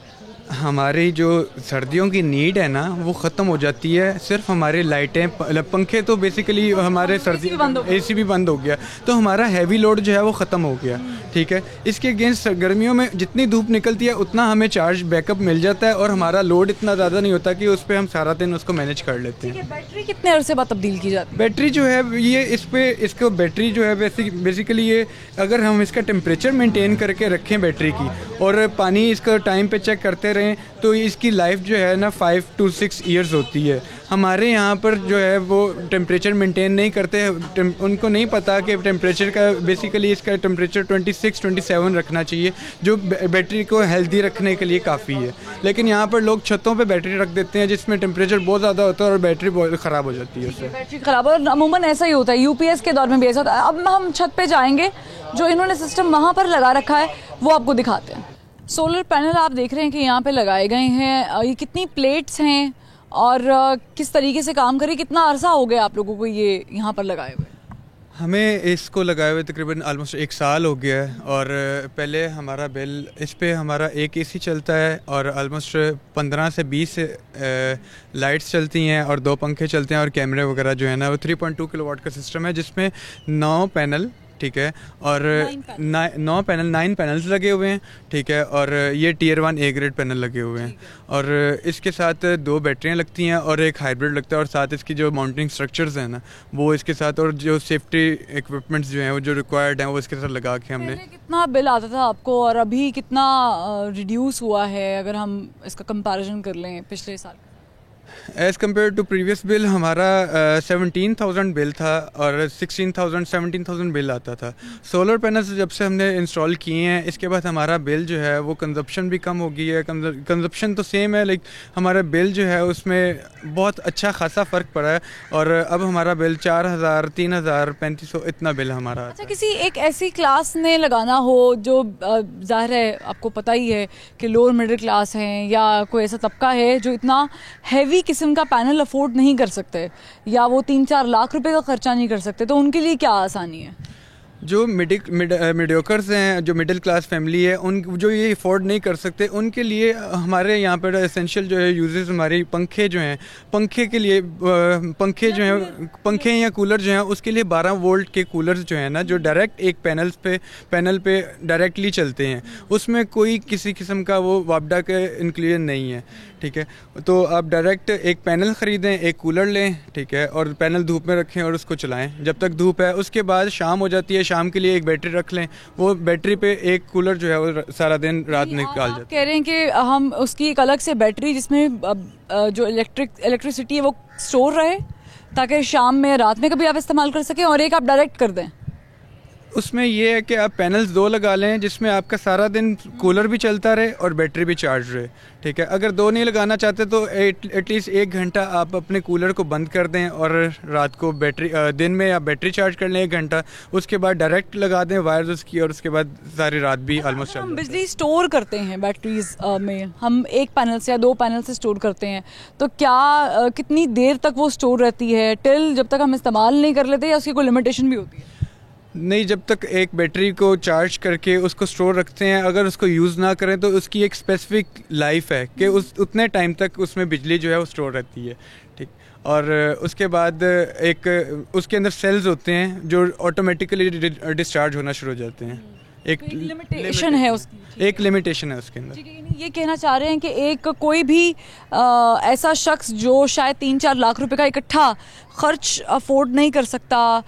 हमारी जो सर्दियों की नीड है ना वो ख़त्म हो जाती है, सिर्फ हमारी लाइटें, पंखे तो बेसिकली हमारे सर्दी एसी भी बंद हो गया, तो हमारा हैवी लोड जो है वो ख़त्म हो गया। ठीक है, इसके अगेंस्ट गर्मियों में जितनी धूप निकलती है उतना हमें चार्ज बैकअप मिल जाता है और हमारा लोड इतना ज़्यादा नहीं होता कि उस पर हम सारा दिन उसको मैनेज कर लेते हैं। बैटरी कितने अरसे बाद तब्दील की जाती है? बैटरी जो है ये इसको बैटरी जो है बेसिकली ये अगर हम इसका टेम्परेचर मेंटेन करके रखें बैटरी की और पानी इसका टाइम पे चेक करते रहें तो इसकी लाइफ जो है ना 5 to 6 ईयर्स होती है। हमारे यहाँ पर जो है वो टेम्परेचर मेंटेन नहीं करते, उनको नहीं पता कि टेम्परेचर का बेसिकली इसका टेम्परेचर 26-27 रखना चाहिए जो बैटरी को हेल्दी रखने के लिए काफ़ी है, लेकिन यहाँ पर लोग छतों पे बैटरी रख देते हैं जिसमें टेम्परेचर बहुत ज़्यादा होता है और बैटरी बहुत ख़राब हो जाती है उससे। बैटरी ख़राब, और अमूमन ऐसा ही होता है, यूपीएस के दौर में भी ऐसा होता है। अब हम छत पे जाएंगे, जो इन्होंने सिस्टम वहाँ पर लगा रखा है वो आपको दिखाते हैं। सोलर पैनल आप देख रहे हैं कि यहाँ पे लगाए गए हैं, ये कितनी प्लेट्स हैं और किस तरीके से काम करे, कितना अरसा हो गया आप लोगों को ये यहाँ पर लगाए हुए? हमें इसको लगाए हुए तकरीबन ऑलमोस्ट 1 साल हो गया है और पहले हमारा बिल इस पे हमारा एक एसी चलता है और ऑलमोस्ट 15 से 20 लाइट्स चलती हैं और 2 पंखे चलते हैं और कैमरे वगैरह जो है ना वो 3.2 किलोवाट का सिस्टम है जिसमें 9 पैनल, ठीक है, और 9 पैनल्स लगे हुए हैं, ठीक है, और ये Tier 1 A ग्रेड पैनल लगे हुए हैं और इसके साथ 2 बैटरियां लगती हैं और एक हाइब्रिड लगता है और साथ इसकी जो माउंटिंग स्ट्रक्चर्स हैं ना वो इसके साथ और जो सेफ्टी इक्विपमेंट्स जो हैं वो जो रिक्वायर्ड हैं वो इसके साथ लगा के हमने। कितना बिल आता था आपको और अभी कितना रिड्यूस हुआ है अगर हम इसका कंपैरिजन कर लें पिछले साल? As compare to previous bill हमारा 17,000 बिल था और 17,000 बिल आता था। सोलर पैनल्स जब से हमने इंस्टॉल किए हैं इसके बाद हमारा बिल जो है वो कंजप्शन भी कम हो गई है, कंजप्शन तो सेम है लेकिन हमारा बिल जो है उसमें बहुत अच्छा खासा फ़र्क पड़ा है और अब हमारा बिल 4,000, 3,000, 3,500 इतना बिल हमारा। अच्छा, किसी एक ऐसी क्लास ने लगाना हो जो ज़ाहिर है आपको पता ही है कि लोअर मिडिल क्लास हैं या कोई ऐसा तबका है जो इतना हैवी किस्म का पैनल अफोर्ड नहीं कर सकते या वो 3-4 लाख रुपए का खर्चा नहीं कर सकते, तो उनके लिए क्या आसानी है? जो मीडियोकर्स हैं, जो मिडिल क्लास फैमिली है, उन जो ये अफोर्ड नहीं कर सकते उनके लिए हमारे यहाँ पर एसेंशियल जो है यूजेस हमारी पंखे जो हैं, पंखे के लिए पंखे जो हैं, पंखे या कूलर जो हैं उसके लिए 12 वोल्ट के कूलर्स जो हैं ना जो डायरेक्ट एक पैनल पे डायरेक्टली चलते हैं, उसमें कोई किसी किस्म का वो वापडा का इंक्लूजन नहीं है, ठीक है। तो आप डायरेक्ट एक पैनल ख़रीदें, एक कूलर लें, ठीक है, और पैनल धूप में रखें और उसको चलाएं जब तक धूप है। उसके बाद शाम हो जाती है, शाम के लिए एक बैटरी रख लें, वो बैटरी पे एक कूलर जो है वो सारा दिन रात निकाल जाता है। कह रहे हैं कि हम उसकी एक अलग से बैटरी जिसमें जो इलेक्ट्रिसिटी है वो स्टोर रहे ताकि शाम में रात में कभी आप इस्तेमाल कर सकें, और एक आप डायरेक्ट कर दें। उसमें ये है कि आप पैनल्स 2 लगा लें जिसमें आपका सारा दिन कूलर भी चलता रहे और बैटरी भी चार्ज रहे, ठीक है। अगर 2 नहीं लगाना चाहते तो एटलीस्ट 1 घंटा आप अपने कूलर को बंद कर दें और रात को बैटरी दिन में आप बैटरी चार्ज कर लें 1 घंटा, उसके बाद डायरेक्ट लगा दें वायर्स उसकी और उसके बाद सारी रात भी ऑलमोस्ट हम बिजली स्टोर करते हैं बैटरीज में, हम एक पैनल से या 2 पैनल से स्टोर करते हैं, तो क्या कितनी देर तक वो स्टोर रहती है टिल जब तक हम इस्तेमाल नहीं कर लेते, या उसकी कोई लिमिटेशन भी होती है? नहीं, जब तक एक बैटरी को चार्ज करके उसको स्टोर रखते हैं, अगर उसको यूज़ ना करें तो उसकी एक स्पेसिफिक लाइफ है कि उतने टाइम तक उसमें बिजली जो है वो स्टोर रहती है, ठीक। और उसके बाद उसके अंदर सेल्स होते हैं जो ऑटोमेटिकली डिस्चार्ज होना शुरू हो जाते हैं। एक लिमिटेशन है उसकी, एक लिमिटेशन है उसके अंदर। ये कहना चाह रहे हैं कि एक कोई भी ऐसा शख्स जो शायद 3-4 लाख रुपए का इकट्ठा ख़र्च अफोर्ड नहीं कर सकता,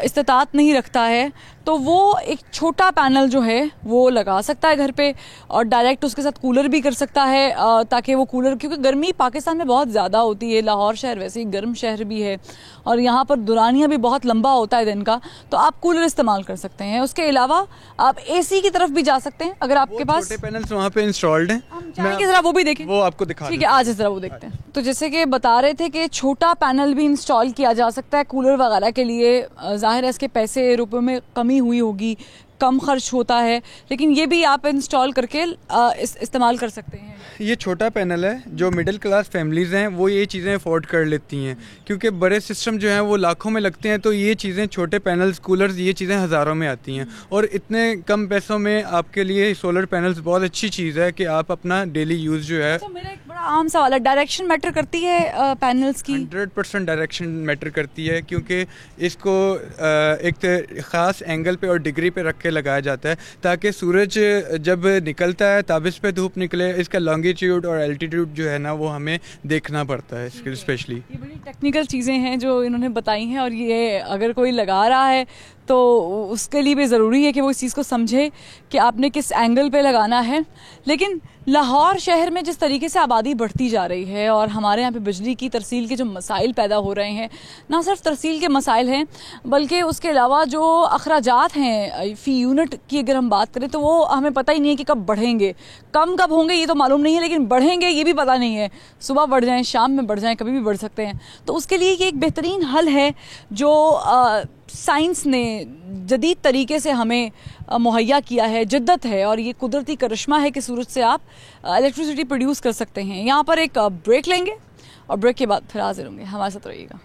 इस्तात नहीं रखता है, तो वो एक छोटा पैनल जो है वो लगा सकता है घर पे और डायरेक्ट उसके साथ कूलर भी कर सकता है, ताकि वो कूलर, क्योंकि गर्मी पाकिस्तान में बहुत ज़्यादा होती है, लाहौर शहर वैसे ही गर्म शहर भी है और यहाँ पर दुरानिया भी बहुत लंबा होता है दिन का, तो आप कूलर इस्तेमाल कर सकते हैं। उसके अलावा आप एसी की तरफ भी जा सकते हैं अगर आपके पास छोटे पैनल्स वहाँ पे इंस्टॉल्ड हैं। चाहेंगे ज़रा वो भी देखें, वो आपको दिखा ठीक है, आज ज़रा वो देखते हैं। तो जैसे कि बता रहे थे कि छोटा पैनल भी इंस्टॉल किया जा सकता है कूलर वगैरह के लिए। ज़ाहिर है इसके पैसे रुपए में कमी हुई होगी, कम खर्च होता है, लेकिन ये भी आप इंस्टॉल करके इस्तेमाल कर सकते हैं। ये छोटा पैनल है, जो मिडिल क्लास फैमिलीज़ हैं वो ये चीज़ें अफोर्ड कर लेती हैं, क्योंकि बड़े सिस्टम जो हैं वो लाखों में लगते हैं, तो ये चीज़ें छोटे पैनल्स, कूलर्स, ये चीज़ें हज़ारों में आती हैं और इतने कम पैसों में आपके लिए सोलर पैनल्स बहुत अच्छी चीज़ है कि आप अपना डेली यूज़ जो है। तो मेरा एक बड़ा आम सवाल है, डायरेक्शन मैटर करती है पैनल्स की? 100% डायरेक्शन मैटर करती है, क्योंकि इसको एक ख़ास एंगल पे और डिग्री पे रख के लगाया जाता है ताकि सूरज जब निकलता है तब इस पे धूप निकले। इसका लॉन्गिट्यूड और एल्टीट्यूड जो है ना वो हमें देखना पड़ता है इसके स्पेशली। ये बड़ी टेक्निकल चीज़ें हैं जो इन्होंने बताई हैं और ये अगर कोई लगा रहा है तो उसके लिए भी ज़रूरी है कि वो इस चीज़ को समझे कि आपने किस एंगल पे लगाना है। लेकिन लाहौर शहर में जिस तरीके से आबादी बढ़ती जा रही है और हमारे यहाँ पे बिजली की तरसील के जो मसाइल पैदा हो रहे हैं, ना सिर्फ तरसील के मसाइल हैं बल्कि उसके अलावा जो अखराजात हैं फ़ी यूनिट की अगर हम बात करें तो वो हमें पता ही नहीं है कि कब बढ़ेंगे, कम कब होंगे ये तो मालूम नहीं है, लेकिन बढ़ेंगे ये भी पता नहीं है, सुबह बढ़ जाएँ, शाम में बढ़ जाएँ, कभी भी बढ़ सकते हैं। तो उसके लिए ये एक बेहतरीन हल है जो साइंस ने जदीद तरीके से हमें मुहैया किया है, जिद्दत है और ये कुदरती करिश्मा है कि सूरज से आप इलेक्ट्रिसिटी प्रोड्यूस कर सकते हैं। यहाँ पर एक ब्रेक लेंगे और ब्रेक के बाद फिर हाजिर होंगे, हमारे साथ रहिएगा।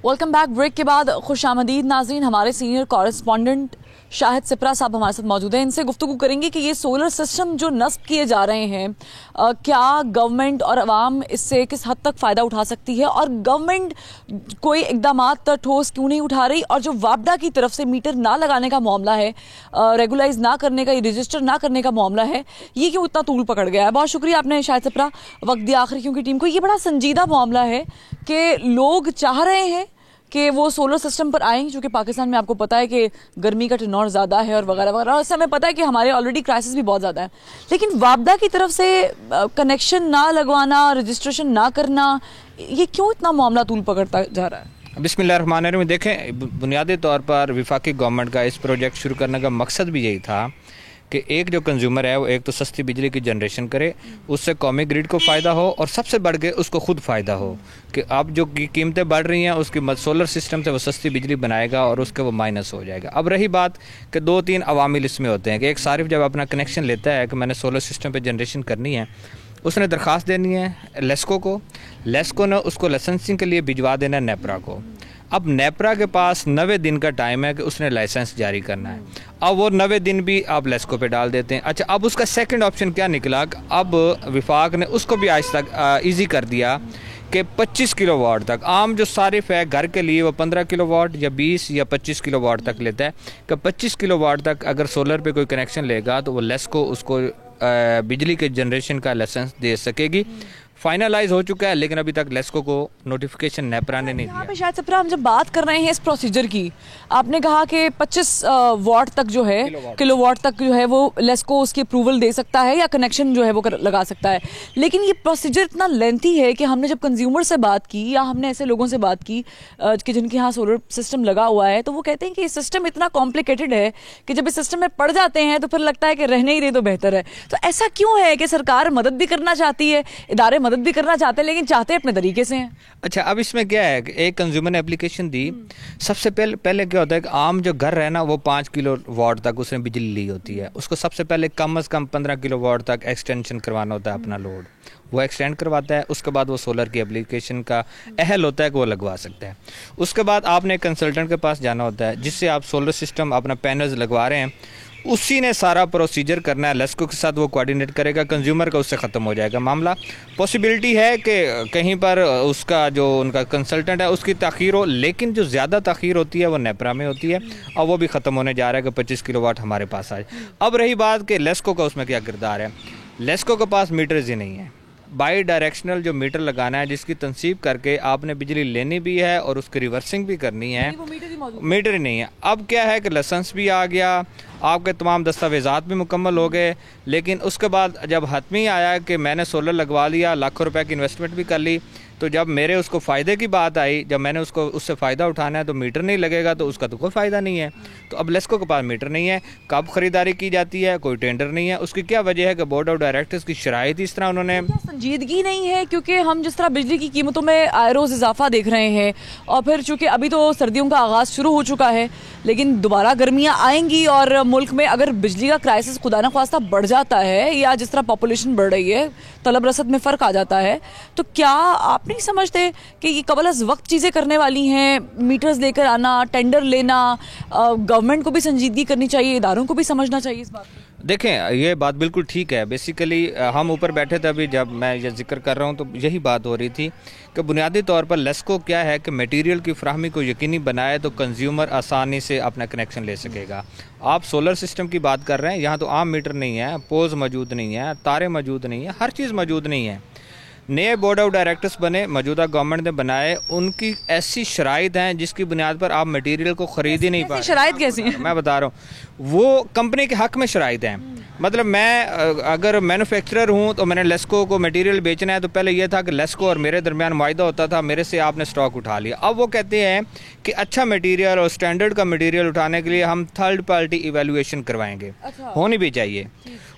Welcome back. ब्रेक के बाद खुश आमदीद नाज़रीन। हमारे सीनियर कॉरेस्पॉन्डेंट शाहिद सिपरा साहब हमारे साथ मौजूद हैं। इनसे गुफ्तगू करेंगे कि ये सोलर सिस्टम जो नस्ब किए जा रहे हैं, क्या गवर्नमेंट और अवाम इससे किस हद तक फ़ायदा उठा सकती है और गवर्नमेंट कोई इकदामात ठोस क्यों नहीं उठा रही, और जो वापडा की तरफ से मीटर ना लगाने का मामला है, रेगुलाइज ना करने का, रजिस्टर ना करने का मामला है, ये क्यों इतना तूल पकड़ गया है? बहुत शुक्रिया आपने शाहिद सिपरा वक्त दिया आखिर, क्योंकि टीम को ये बड़ा संजीदा मामला है कि लोग चाह रहे हैं कि वो सोलर सिस्टम पर आएँ, क्योंकि पाकिस्तान में आपको पता है कि गर्मी का टेनोर ज़्यादा है और वगैरह वगैरह, और इससे हमें पता है कि हमारे ऑलरेडी क्राइसिस भी बहुत ज़्यादा है। लेकिन वापडा की तरफ से कनेक्शन ना लगवाना, रजिस्ट्रेशन ना करना, ये क्यों इतना मामला तूल पकड़ता जा रहा है? बिस्मिल्लाहिर्रहमानिर्रहीम। देखें, बुनियादी तौर पर वफाकी गवर्नमेंट का इस प्रोजेक्ट शुरू करने का मकसद भी यही था कि एक जो कंज्यूमर है वो एक तो सस्ती बिजली की जनरेशन करे, उससे कौमी ग्रिड को फ़ायदा हो और सबसे बढ़ के उसको खुद फ़ायदा हो कि अब जो कीमतें बढ़ रही हैं उसकी सोलर सिस्टम से वो सस्ती बिजली बनाएगा और उसके वो माइनस हो जाएगा। अब रही बात कि 2-3 अवामिल इसमें होते हैं कि एक सारिफ जब अपना कनेक्शन लेता है कि मैंने सोलर सिस्टम पर जनरेशन करनी है, उसने दरख्वास्त देनी है लेस्को को, लेस्को ने उसको लाइसेंसिंग के लिए भिजवा देना है नेपरा को। अब नेपरा के पास 90 दिन का टाइम है कि उसने लाइसेंस जारी करना है। अब वो 90 दिन भी आप लेस्को पे डाल देते हैं। अच्छा, अब उसका सेकंड ऑप्शन क्या निकला कि अब विफाक ने उसको भी आज तक ईजी कर दिया कि 25 किलोवाट तक, आम जो सारिफ है घर के लिए वो 15 किलोवाट या 20 या 25 किलोवाट तक लेता है कि 25 किलोवाट तक अगर सोलर पे कोई कनेक्शन लेगा तो वो लेस्को उसको बिजली के जनरेशन का लाइसेंस दे सकेगी। फाइनलाइज हो चुका है, लेकिन अभी तक लेस्को को नोटिफिकेशन नेपरा ने नहीं दिया। शायद सिपरा, हम जब बात कर रहे हैं इस प्रोसीजर की, आपने कहा कि 25 वाट तक जो है, किलोवाट तक जो है वो लेस्को उसकी अप्रूवल दे सकता है या कनेक्शन जो है वो लगा सकता है। लेकिन ये प्रोसीजर इतना लेंथी है कि हमने जब कंज्यूमर से बात की या हमने ऐसे लोगों से बात की कि जिनके यहाँ सोलर सिस्टम लगा हुआ है, तो वो कहते हैं कि ये सिस्टम इतना कॉम्प्लिकेटेड है कि जब इस सिस्टम में पड़ जाते हैं तो फिर लगता है कि रहने ही दे तो बेहतर है। तो ऐसा क्यों है कि सरकार मदद भी करना चाहती है, इदारे मदद भी करना चाहते हैं, लेकिन चाहते अपने तरीके से हैं? अच्छा, अब इसमें क्या है कि एक कंज्यूमर ने एप्लीकेशन दी, सबसे पहले क्या होता है कि आम जो घर है ना वो 5 किलोवाट तक उसने बिजली ली होती है, उसको सबसे पहले कम से कम 15 किलोवाट तक एक्सटेंशन करवाना होता है अपना लोड, वो एक्सटेंड करवाता है। उसके बाद वो सोलर की एप्लीकेशन का अहल होता है कि वो लगवा सकता है। उसके बाद आपने कंसल्टेंट के पास जाना होता है जिससे आप सोलर सिस्टम अपना पैनल्स लगवा रहे हैं, उसी ने सारा प्रोसीजर करना है, लेस्को के साथ वो कोऑर्डिनेट करेगा, कंज्यूमर का उससे ख़त्म हो जाएगा मामला। पॉसिबिलिटी है कि कहीं पर उसका जो उनका कंसल्टेंट है उसकी ताख़ीर हो, लेकिन जो ज़्यादा ताख़ीर होती है वो नेपरा में होती है और वो भी ख़त्म होने जा रहा है कि 25 किलोवाट हमारे पास आए। अब रही बात कि लेस्को का उसमें क्या किरदार है। लेस्को के पास मीटर्स ही नहीं है, बाई डायरेक्शनल जो मीटर लगाना है जिसकी तनसीब करके आपने बिजली लेनी भी है और उसकी रिवर्सिंग भी करनी है, मीटर ही नहीं है। अब क्या है कि लाइसेंस भी आ गया, आपके तमाम दस्तावेज़ात भी मुकम्मल हो गए, लेकिन उसके बाद जब हतमी आया कि मैंने सोलर लगवा लिया, लाखों रुपए की इन्वेस्टमेंट भी कर ली, तो जब मेरे उसको फ़ायदे की बात आई, जब मैंने उसको उससे फ़ायदा उठाना है तो मीटर नहीं लगेगा, तो उसका तो कोई फ़ायदा नहीं है। तो अब लेस्को के पास मीटर नहीं है, कब ख़रीदारी की जाती है, कोई टेंडर नहीं है। उसकी क्या वजह है कि बोर्ड ऑफ डायरेक्टर्स की शराइत इस तरह उन्होंने संजीदगी नहीं है, क्योंकि हम जिस तरह बिजली की कीमतों में आए रोज़ इजाफा देख रहे हैं और फिर चूँकि अभी तो सर्दियों का आगाज़ शुरू हो चुका है, लेकिन दोबारा गर्मियाँ आएंगी और मुल्क में अगर बिजली का क्राइसिस खुदा न ख्वास्ता बढ़ जाता है या जिस तरह पॉपुलेशन बढ़ रही है, तलब रसद में फ़र्क आ जाता है, तो क्या आप नहीं समझते कि ये कबल अज़ वक्त चीज़ें करने वाली हैं? मीटर्स लेकर आना, टेंडर लेना, गवर्नमेंट को भी संजीदगी करनी चाहिए, इदारों को भी समझना चाहिए इस बात को। देखें, ये बात बिल्कुल ठीक है। बेसिकली हम ऊपर बैठे थे अभी, जब मैं ये जिक्र कर रहा हूँ तो यही बात हो रही थी कि बुनियादी तौर पर लेस्को क्या है कि मटेरियल की फ्राहमी को यकीनी बनाए तो कंज्यूमर आसानी से अपना कनेक्शन ले सकेगा। आप सोलर सिस्टम की बात कर रहे हैं, यहाँ तो आम मीटर नहीं है, पोज मौजूद नहीं है, तारे मौजूद नहीं है, हर चीज़ मौजूद नहीं है। नए बोर्ड ऑफ डायरेक्टर्स बने, मौजूदा गवर्नमेंट ने बनाए, उनकी ऐसी शराइत हैं जिसकी बुनियाद पर आप मटेरियल को ख़रीद ही नहीं पा। शराइत कैसी है? मैं बता रहा हूँ, वो कंपनी के हक़ में शराइत हैं। मतलब मैं अगर मैन्युफैक्चरर हूँ तो मैंने लेस्को को मटेरियल बेचना है, तो पहले ये था कि लेस्को और मेरे दरमियान मुआहिदा होता था, मेरे से आपने स्टॉक उठा लिया। अब वो कहते हैं कि अच्छा मटेरियल और स्टैंडर्ड का मटेरियल उठाने के लिए हम थर्ड पार्टी इवैल्यूएशन करवाएंगे। होनी भी चाहिए।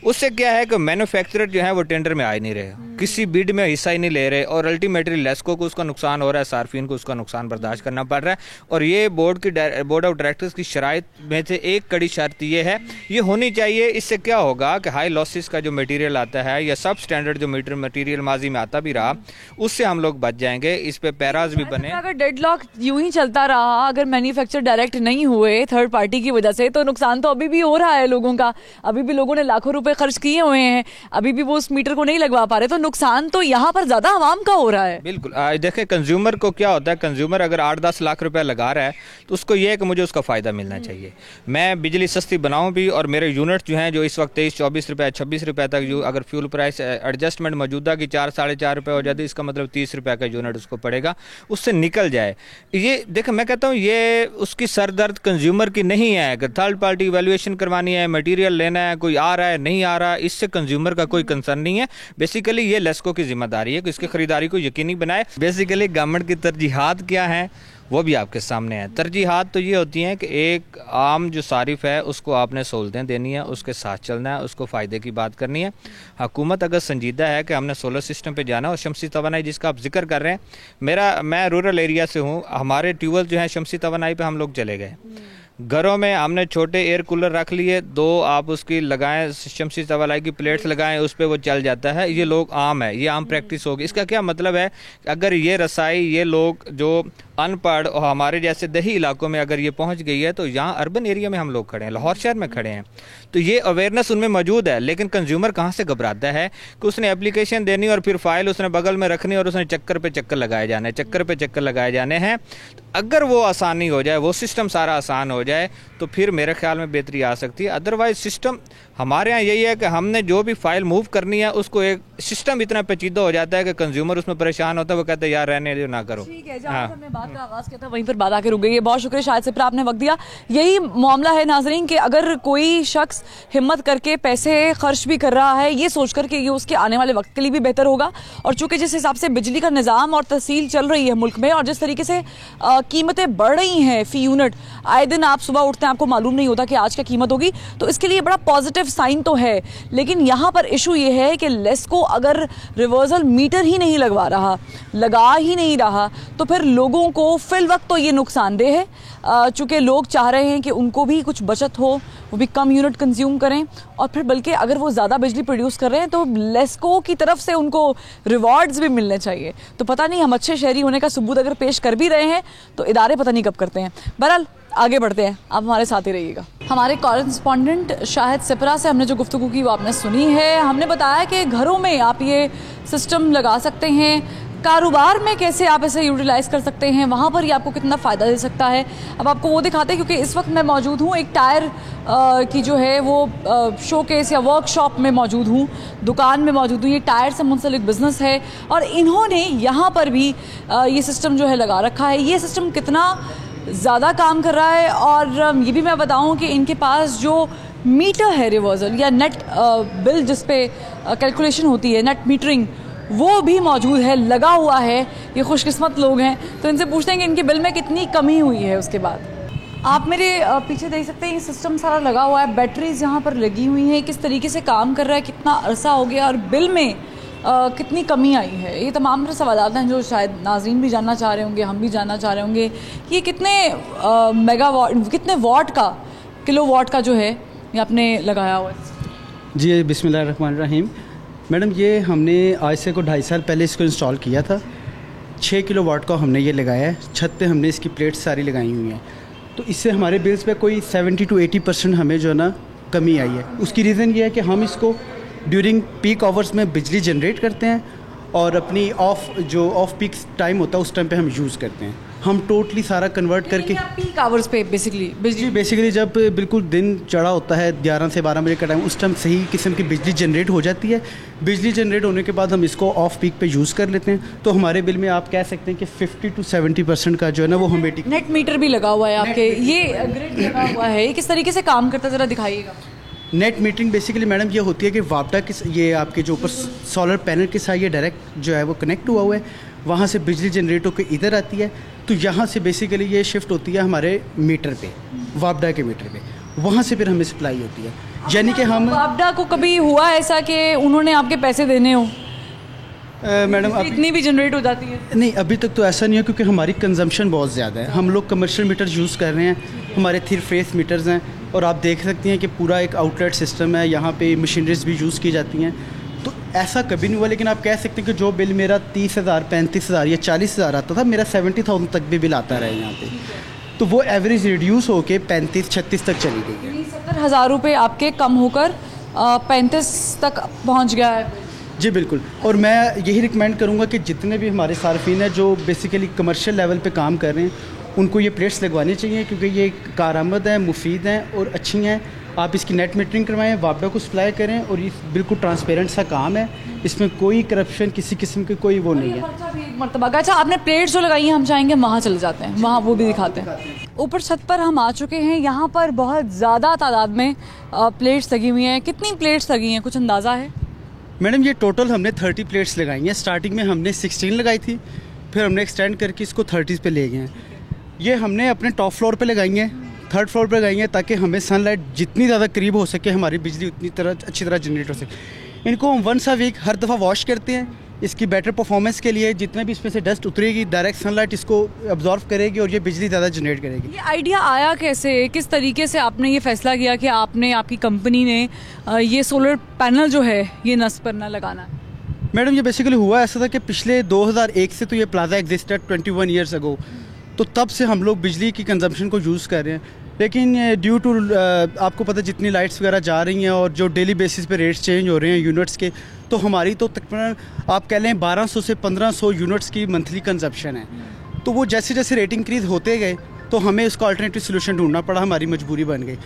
उससे क्या है कि मैन्युफैक्चरर जो है वो टेंडर में आ ही नहीं रहे, किसी बिड में हिस्सा ही नहीं ले रहे, और अल्टीमेटली लेस्को को उसका नुकसान हो रहा है, सार्फिन को उसका नुकसान बर्दाश्त करना पड़ रहा है। और ये बोर्ड ऑफ डायरेक्टर्स की शराइत में से एक कड़ी शर्त ये है, ये होनी चाहिए। इससे क्या होगा कि हाई लॉसेस का जो मटेरियल आता है या सब स्टैंडर्ड जो मटेरियल माजी में आता भी रहा, उससे हम लोग बच जाएंगे। इस पे पैराज भी बने। अगर डेडलॉक यूं ही चलता रहा, अगर मैन्युफैक्चर डायरेक्ट नहीं हुए थर्ड पार्टी की वजह से, तो नुकसान तो अभी भी हो रहा है लोगों का। अभी भी लोगों ने लाखों रुपए खर्च किए हुए हैं, अभी भी वो उस मीटर को नहीं लगवा पा रहे, तो नुकसान तो यहाँ पर ज्यादा आवाम का हो रहा है। बिल्कुल। देखें, कंज्यूमर को क्या होता है, कंज्यूमर अगर 8-10 लाख रुपए लगा रहा है तो उसको ये है कि मुझे उसका फ़ायदा मिलना चाहिए। मैं बिजली सस्ती बनाऊं भी, और मेरे यूनिट जो हैं जो इस वक्त 23-24 रुपए 26 रुपए तक, जो अगर फ्यूल प्राइस एडजस्टमेंट मौजूदा की 4-4.5 रुपए हो जाती है, इसका मतलब 30 रुपए का यूनिट उसको पड़ेगा, उससे निकल जाए। ये देखें, मैं कहता हूँ ये उसकी सरदर्द कंज्यूमर की नहीं है। अगर थर्ड पार्टी वैल्यूएशन करवानी है, मटेरियल लेना है, कोई आ रहा है नहीं आ रहा, इससे कंज्यूमर का कोई कंसर्न नहीं है। बेसिकली ये लेस्को की जिम्मेदारी है कि इसकी खरीदारी को यकीनी बनाए। बेसिकली गवर्नमेंट की तरजीहात क्या हैं वो भी आपके सामने है। तरजीहात तो ये होती हैं कि एक आम जो सारिफ है उसको आपने सहूलतें देनी है, उसके साथ चलना है, उसको फ़ायदे की बात करनी है। हुकूमत अगर संजीदा है कि हमने सोलर सिस्टम पे जाना, और शमसी तवानाई जिसका आप जिक्र कर रहे हैं, मैं रूरल एरिया से हूँ, हमारे ट्यूबवेल जो है शमसी तवानाई पे हम लोग चले गए। घरों में हमने छोटे एयर कूलर रख लिए, 2 आप उसकी लगाएं, शमसी तवानाई की प्लेट्स लगाएं, उस पर वो चल जाता है। ये लोग आम है, ये आम प्रैक्टिस होगी। इसका क्या मतलब है, अगर ये रसाई, ये लोग जो अनपढ़ और हमारे जैसे दही इलाकों में अगर ये पहुंच गई है, तो यहाँ अर्बन एरिया में हम लोग खड़े हैं, लाहौर शहर में खड़े हैं, तो ये अवेयरनेस उनमें मौजूद है। लेकिन कंज्यूमर कहाँ से घबराता है कि उसने एप्लीकेशन देनी और फिर फाइल उसने बगल में रखनी और उसने चक्कर पे चक्कर लगाए जाने, चक्कर पे चक्कर लगाए जाने हैं। अगर वो आसानी हो जाए, वो सिस्टम सारा आसान हो जाए, तो फिर मेरे ख्याल में बेहतरी आ सकती है। अदरवाइज सिस्टम हमारे यहाँ यही है कि हमने जो भी फाइल मूव करनी है, उसको एक सिस्टम इतना पेचीदा हो जाता है कि कंज्यूमर उसमें परेशान होता है, वो कहते हैं यार रहने दो, ना करो। ठीक है, जहाँ हमने बात का आगाज किया था वहीं पर बात आके रुक गई है। बहुत शुक्रिया शायद से पर आपने वक्त दिया। यही मामला है नाजरीन कि अगर कोई शख्स हिम्मत करके पैसे खर्च भी कर रहा है, ये सोच कर कि ये उसके आने वाले वक्त के लिए भी बेहतर होगा, और चूंकि जिस हिसाब से बिजली का निज़ाम और तहसील चल रही है मुल्क में, और जिस तरीके से कीमतें बढ़ रही हैं फी यूनिट, आए दिन आप सुबह उठते हैं आपको मालूम नहीं होता कि आज क्या कीमत होगी, तो इसके लिए बड़ा पॉजिटिव साइन तो है। लेकिन यहाँ पर इशू ये है कि लेस्को अगर रिवर्सल मीटर ही नहीं लगवा रहा, लगा ही नहीं रहा, तो फिर लोगों को फिल वक्त तो ये नुकसानदेह है, चूँकि लोग चाह रहे हैं कि उनको भी कुछ बचत हो, वो भी कम यूनिट कंज्यूम करें, और फिर बल्कि अगर वो ज़्यादा बिजली प्रोड्यूस कर रहे हैं तो लेस्को की तरफ से उनको रिवॉर्ड्स भी मिलने चाहिए। तो पता नहीं हम अच्छे शहरी होने का सबूत अगर पेश कर भी रहे हैं तो इदारे पता नहीं कब करते हैं। बहरहाल आगे बढ़ते हैं, आप हमारे साथ ही रहिएगा। हमारे कॉरेस्पॉन्डेंट शाहिद सिपरा से हमने जो गुफ्तगू की वो आपने सुनी है। हमने बताया कि घरों में आप ये सिस्टम लगा सकते हैं, कारोबार में कैसे आप इसे यूटिलाइज़ कर सकते हैं, वहाँ पर ये आपको कितना फ़ायदा दे सकता है। अब आपको वो दिखाते हैं, क्योंकि इस वक्त मैं मौजूद हूँ एक टायर की जो है वो शोकेस या वर्कशॉप में मौजूद हूँ, दुकान में मौजूद हूँ। ये टायर से मुंसलिक बिज़नेस है और इन्होंने यहाँ पर भी ये सिस्टम जो है लगा रखा है। ये सिस्टम कितना ज़्यादा काम कर रहा है, और ये भी मैं बताऊँ कि इनके पास जो मीटर है रिवर्सल या नेट बिल जिस पे कैलकुलेशन होती है, नेट मीटरिंग, वो भी मौजूद है, लगा हुआ है। ये खुशकिस्मत लोग हैं, तो इनसे पूछते हैं कि इनके बिल में कितनी कमी हुई है। उसके बाद आप मेरे पीछे देख सकते हैं ये सिस्टम सारा लगा हुआ है, बैटरीज यहाँ पर लगी हुई हैं, किस तरीके से काम कर रहा है, कितना अरसा हो गया और बिल में कितनी कमी आई है। ये तमाम सवाल हैं जो शायद नाज़रीन भी जानना चाह रहे होंगे, हम भी जानना चाह रहे होंगे। ये कितने मेगावाट, कितने वाट का, किलो वाट का जो है ये आपने लगाया हुआ है? जी बिस्मिल्लाहिर्रहमानिर्रहीम। मैडम ये हमने आज से को 2.5 साल पहले इसको इंस्टॉल किया था। 6 किलो वाट का हमने ये लगाया है। छत पे हमने इसकी प्लेट्स सारी लगाई हुई हैं, तो इससे हमारे बिल्स पे कोई 70 to 80% हमें जो है ना कमी आई है। उसकी रीज़न ये है कि हम इसको ड्यूरिंग पीक आवर्स में बिजली जनरेट करते हैं और अपनी ऑफ पीक टाइम होता है उस टाइम पे हम यूज़ करते हैं। हम टोटली सारा कन्वर्ट करके पीक आवर्स पे बेसिकली जब बिल्कुल दिन चढ़ा होता है 11 से 12 बजे का टाइम, उस टाइम सही किस्म की बिजली जनरेट हो जाती है। बिजली जनरेट होने के बाद हम इसको ऑफ पीक पे यूज़ कर लेते हैं, तो हमारे बिल में आप कह सकते हैं कि 50 to 70% का जो है ना वो हमें नेट मीटर भी लगा हुआ है आपके, ये ग्रिड लगा हुआ है। किस तरीके से काम करता है ज़रा दिखाइएगा। नेट मीटरिंग बेसिकली मैडम ये होती है कि वापडा के ये आपके जो ऊपर सोलर पैनल के साथ ये डायरेक्ट जो है वो कनेक्ट हुआ हुआ है, वहाँ से बिजली जनरेट होकर इधर आती है, तो यहाँ से बेसिकली ये शिफ्ट होती है हमारे मीटर पे, वापडा के मीटर पे, वहाँ से फिर हमें सप्लाई होती है। यानी कि हम वापडा को कभी हुआ ऐसा कि उन्होंने आपके पैसे देने हो? मैडम इतनी भी जनरेट हो जाती है? नहीं, अभी तक तो ऐसा नहीं है, क्योंकि हमारी कंजम्पशन बहुत ज़्यादा है। हम लोग कमर्शियल मीटर यूज़ कर रहे हैं, हमारे 3 फेस मीटर्स हैं, और आप देख सकती हैं कि पूरा एक आउटलेट सिस्टम है, यहाँ पे मशीनरीज भी यूज़ की जाती हैं, तो ऐसा कभी नहीं हुआ। लेकिन आप कह सकते हैं कि जो बिल मेरा 30,000, 35,000 या 40,000 आता था, मेरा 70,000 तक भी बिल आता रहा है यहाँ पे, तो वो एवरेज रिड्यूस होके 35-36 तक चली गई है। 70,000 रुपये आपके कम होकर 35 तक पहुँच गया है। जी बिल्कुल, और मैं यही रिकमेंड करूँगा कि जितने भी हमारे सार्फिन हैं जो बेसिकली कमर्शियल लेवल पे काम कर रहे हैं, उनको ये प्लेट्स लगवानी चाहिए, क्योंकि ये कारआमद हैं, मुफीद हैं और अच्छी हैं। आप इसकी नेट मीटरिंग करवाएं, वापडा को सप्लाई करें, और ये बिल्कुल ट्रांसपेरेंट सा काम है, इसमें कोई करप्शन किसी किस्म की कोई वो नहीं है। मरतबा अच्छा, आपने प्लेट्स जो लगाई हैं, हम चाहेंगे वहाँ चले जाते हैं, वहाँ वो भी दिखाते हैं। ऊपर छत पर हम आ चुके हैं, यहाँ पर बहुत ज़्यादा तादाद में प्लेट्स लगी हुई हैं। कितनी प्लेट्स लगी हैं, कुछ अंदाज़ा है? मैडम ये टोटल हमने 30 प्लेट्स लगाई हैं। स्टार्टिंग में हमने 16 लगाई थी, फिर हमने एक्सटेंड करके इसको 30 पे ले गए हैं। ये हमने अपने टॉप फ्लोर पे लगाई हैं, 3rd फ्लोर पे लगाई हैं, ताकि हमें सनलाइट जितनी ज़्यादा करीब हो सके, हमारी बिजली उतनी अच्छी तरह जनरेट हो सके। इनको हम 1 वीक हर दफ़ा वॉश करते हैं, इसकी बेटर परफॉर्मेंस के लिए। जितने भी इसमें से डस्ट उतरेगी, डायरेक्ट सनलाइट इसको अब्जॉर्व करेगी और ये बिजली ज़्यादा जनरेट करेगी। ये आइडिया आया कैसे, किस तरीके से आपने ये फैसला किया कि आपने, आपकी कंपनी ने ये सोलर पैनल जो है ये नस्ब पर न लगाना है? मैडम ये बेसिकली हुआ ऐसा था कि पिछले 2001 से तो ये प्लाजा एग्जिस्टेड 21 ईयर्स अगो, तो तब से हम लोग बिजली की कंजम्पशन को यूज़ कर रहे हैं। लेकिन ड्यू टू आपको पता जितनी लाइट्स वगैरह जा रही हैं और जो डेली बेसिस पे रेट्स चेंज हो रहे हैं यूनिट्स के, तो हमारी तो तकरीबन आप कह लें 1200 से 1500 यूनिट्स की मंथली कंजप्शन है। तो वो जैसे जैसे रेट इंक्रीज़ होते गए, तो हमें उसका अल्टरनेटिव सोल्यूशन ढूंढना पड़ा, हमारी मजबूरी बन गई।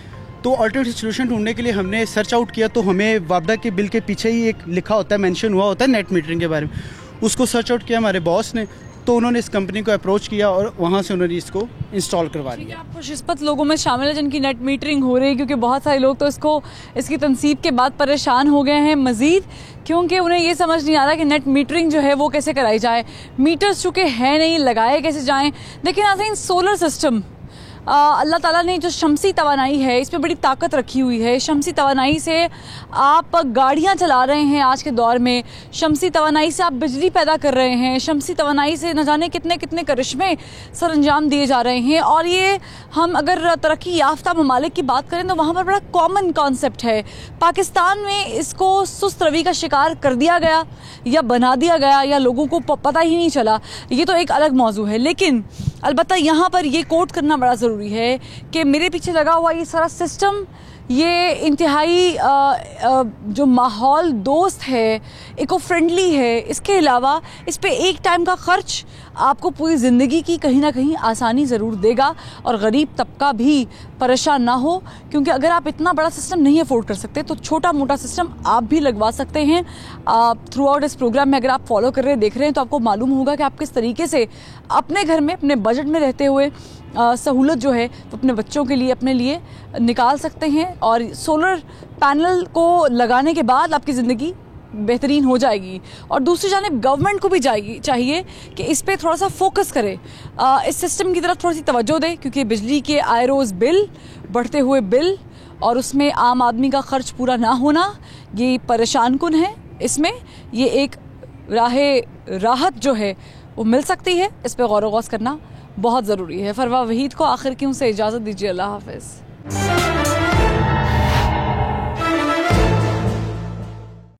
तो अल्टरनेटिव सोल्यूशन ढूंढने के लिए हमने सर्च आउट किया, तो हमें वापडा के बिल के पीछे ही एक लिखा होता है, मेंशन हुआ होता है नेट मीटरिंग के बारे में। उसको सर्च आउट किया हमारे बॉस ने, तो उन्होंने इस कंपनी को अप्रोच किया और वहाँ से उन्होंने इसको इंस्टॉल करवा दिया। आप खुशकिस्मत लोगों में शामिल है जिनकी नेट मीटरिंग हो रही है, क्योंकि बहुत सारे लोग तो इसकी तनसीब के बाद परेशान हो गए हैं मज़ीद, क्योंकि उन्हें ये समझ नहीं आ रहा कि नेट मीटरिंग जो है वो कैसे कराई जाए। मीटर्स चूँकि है नहीं, लगाए कैसे जाएँ। लेकिन नाज़रीन, सोलर सिस्टम अल्लाह ताला ने जो शमसी तवानाई है इस पर बड़ी ताकत रखी हुई है। शमसी तवानाई से आप गाड़ियाँ चला रहे हैं आज के दौर में, शमसी तवानाई से आप बिजली पैदा कर रहे हैं, शमसी तवानाई से न जाने कितने कितने करिश्मे सर अंजाम दिए जा रहे हैं। और ये हम अगर तरक्की याफ्ता ममालिक की बात करें तो वहाँ पर बड़ा कॉमन कॉन्सेप्ट है। पाकिस्तान में इसको सुस्त रवि का शिकार कर दिया गया या बना दिया गया या लोगों को पता ही नहीं चला, ये तो एक अलग मौजू है। लेकिन अलबत्ता यहाँ पर ये कोट करना बड़ा ज़रूरी है कि मेरे पीछे लगा हुआ ये सारा सिस्टम ये इंतहाई जो माहौल दोस्त है, इको फ्रेंडली है। इसके अलावा इस पे एक टाइम का ख़र्च आपको पूरी ज़िंदगी की कहीं ना कहीं आसानी ज़रूर देगा और गरीब तबका भी परेशान ना हो, क्योंकि अगर आप इतना बड़ा सिस्टम नहीं अफोर्ड कर सकते तो छोटा मोटा सिस्टम आप भी लगवा सकते हैं। थ्रू आउट इस प्रोग्राम में अगर आप फॉलो कर रहे हैं, देख रहे हैं, तो आपको मालूम होगा कि आप किस तरीके से अपने घर में अपने बजट में रहते हुए सहूलत जो है वो अपने बच्चों के लिए, अपने लिए निकाल सकते हैं। और सोलर पैनल को लगाने के बाद आपकी ज़िंदगी बेहतरीन हो जाएगी। और दूसरी जानिब गवर्नमेंट को भी चाहिए कि इस पे थोड़ा सा फोकस करे, इस सिस्टम की तरफ थोड़ी सी तवज्जो दे, क्योंकि बिजली के आए रोज़ बिल, बढ़ते हुए बिल और उसमें आम आदमी का खर्च पूरा ना होना ये परेशान कुन है। इसमें ये एक राहत जो है वो मिल सकती है। इस पर गौर व गौस करना बहुत ज़रूरी है। फरवा वहीद को आखिर क्यों से इजाज़त दीजिए। अल्लाह हाफ़िज़।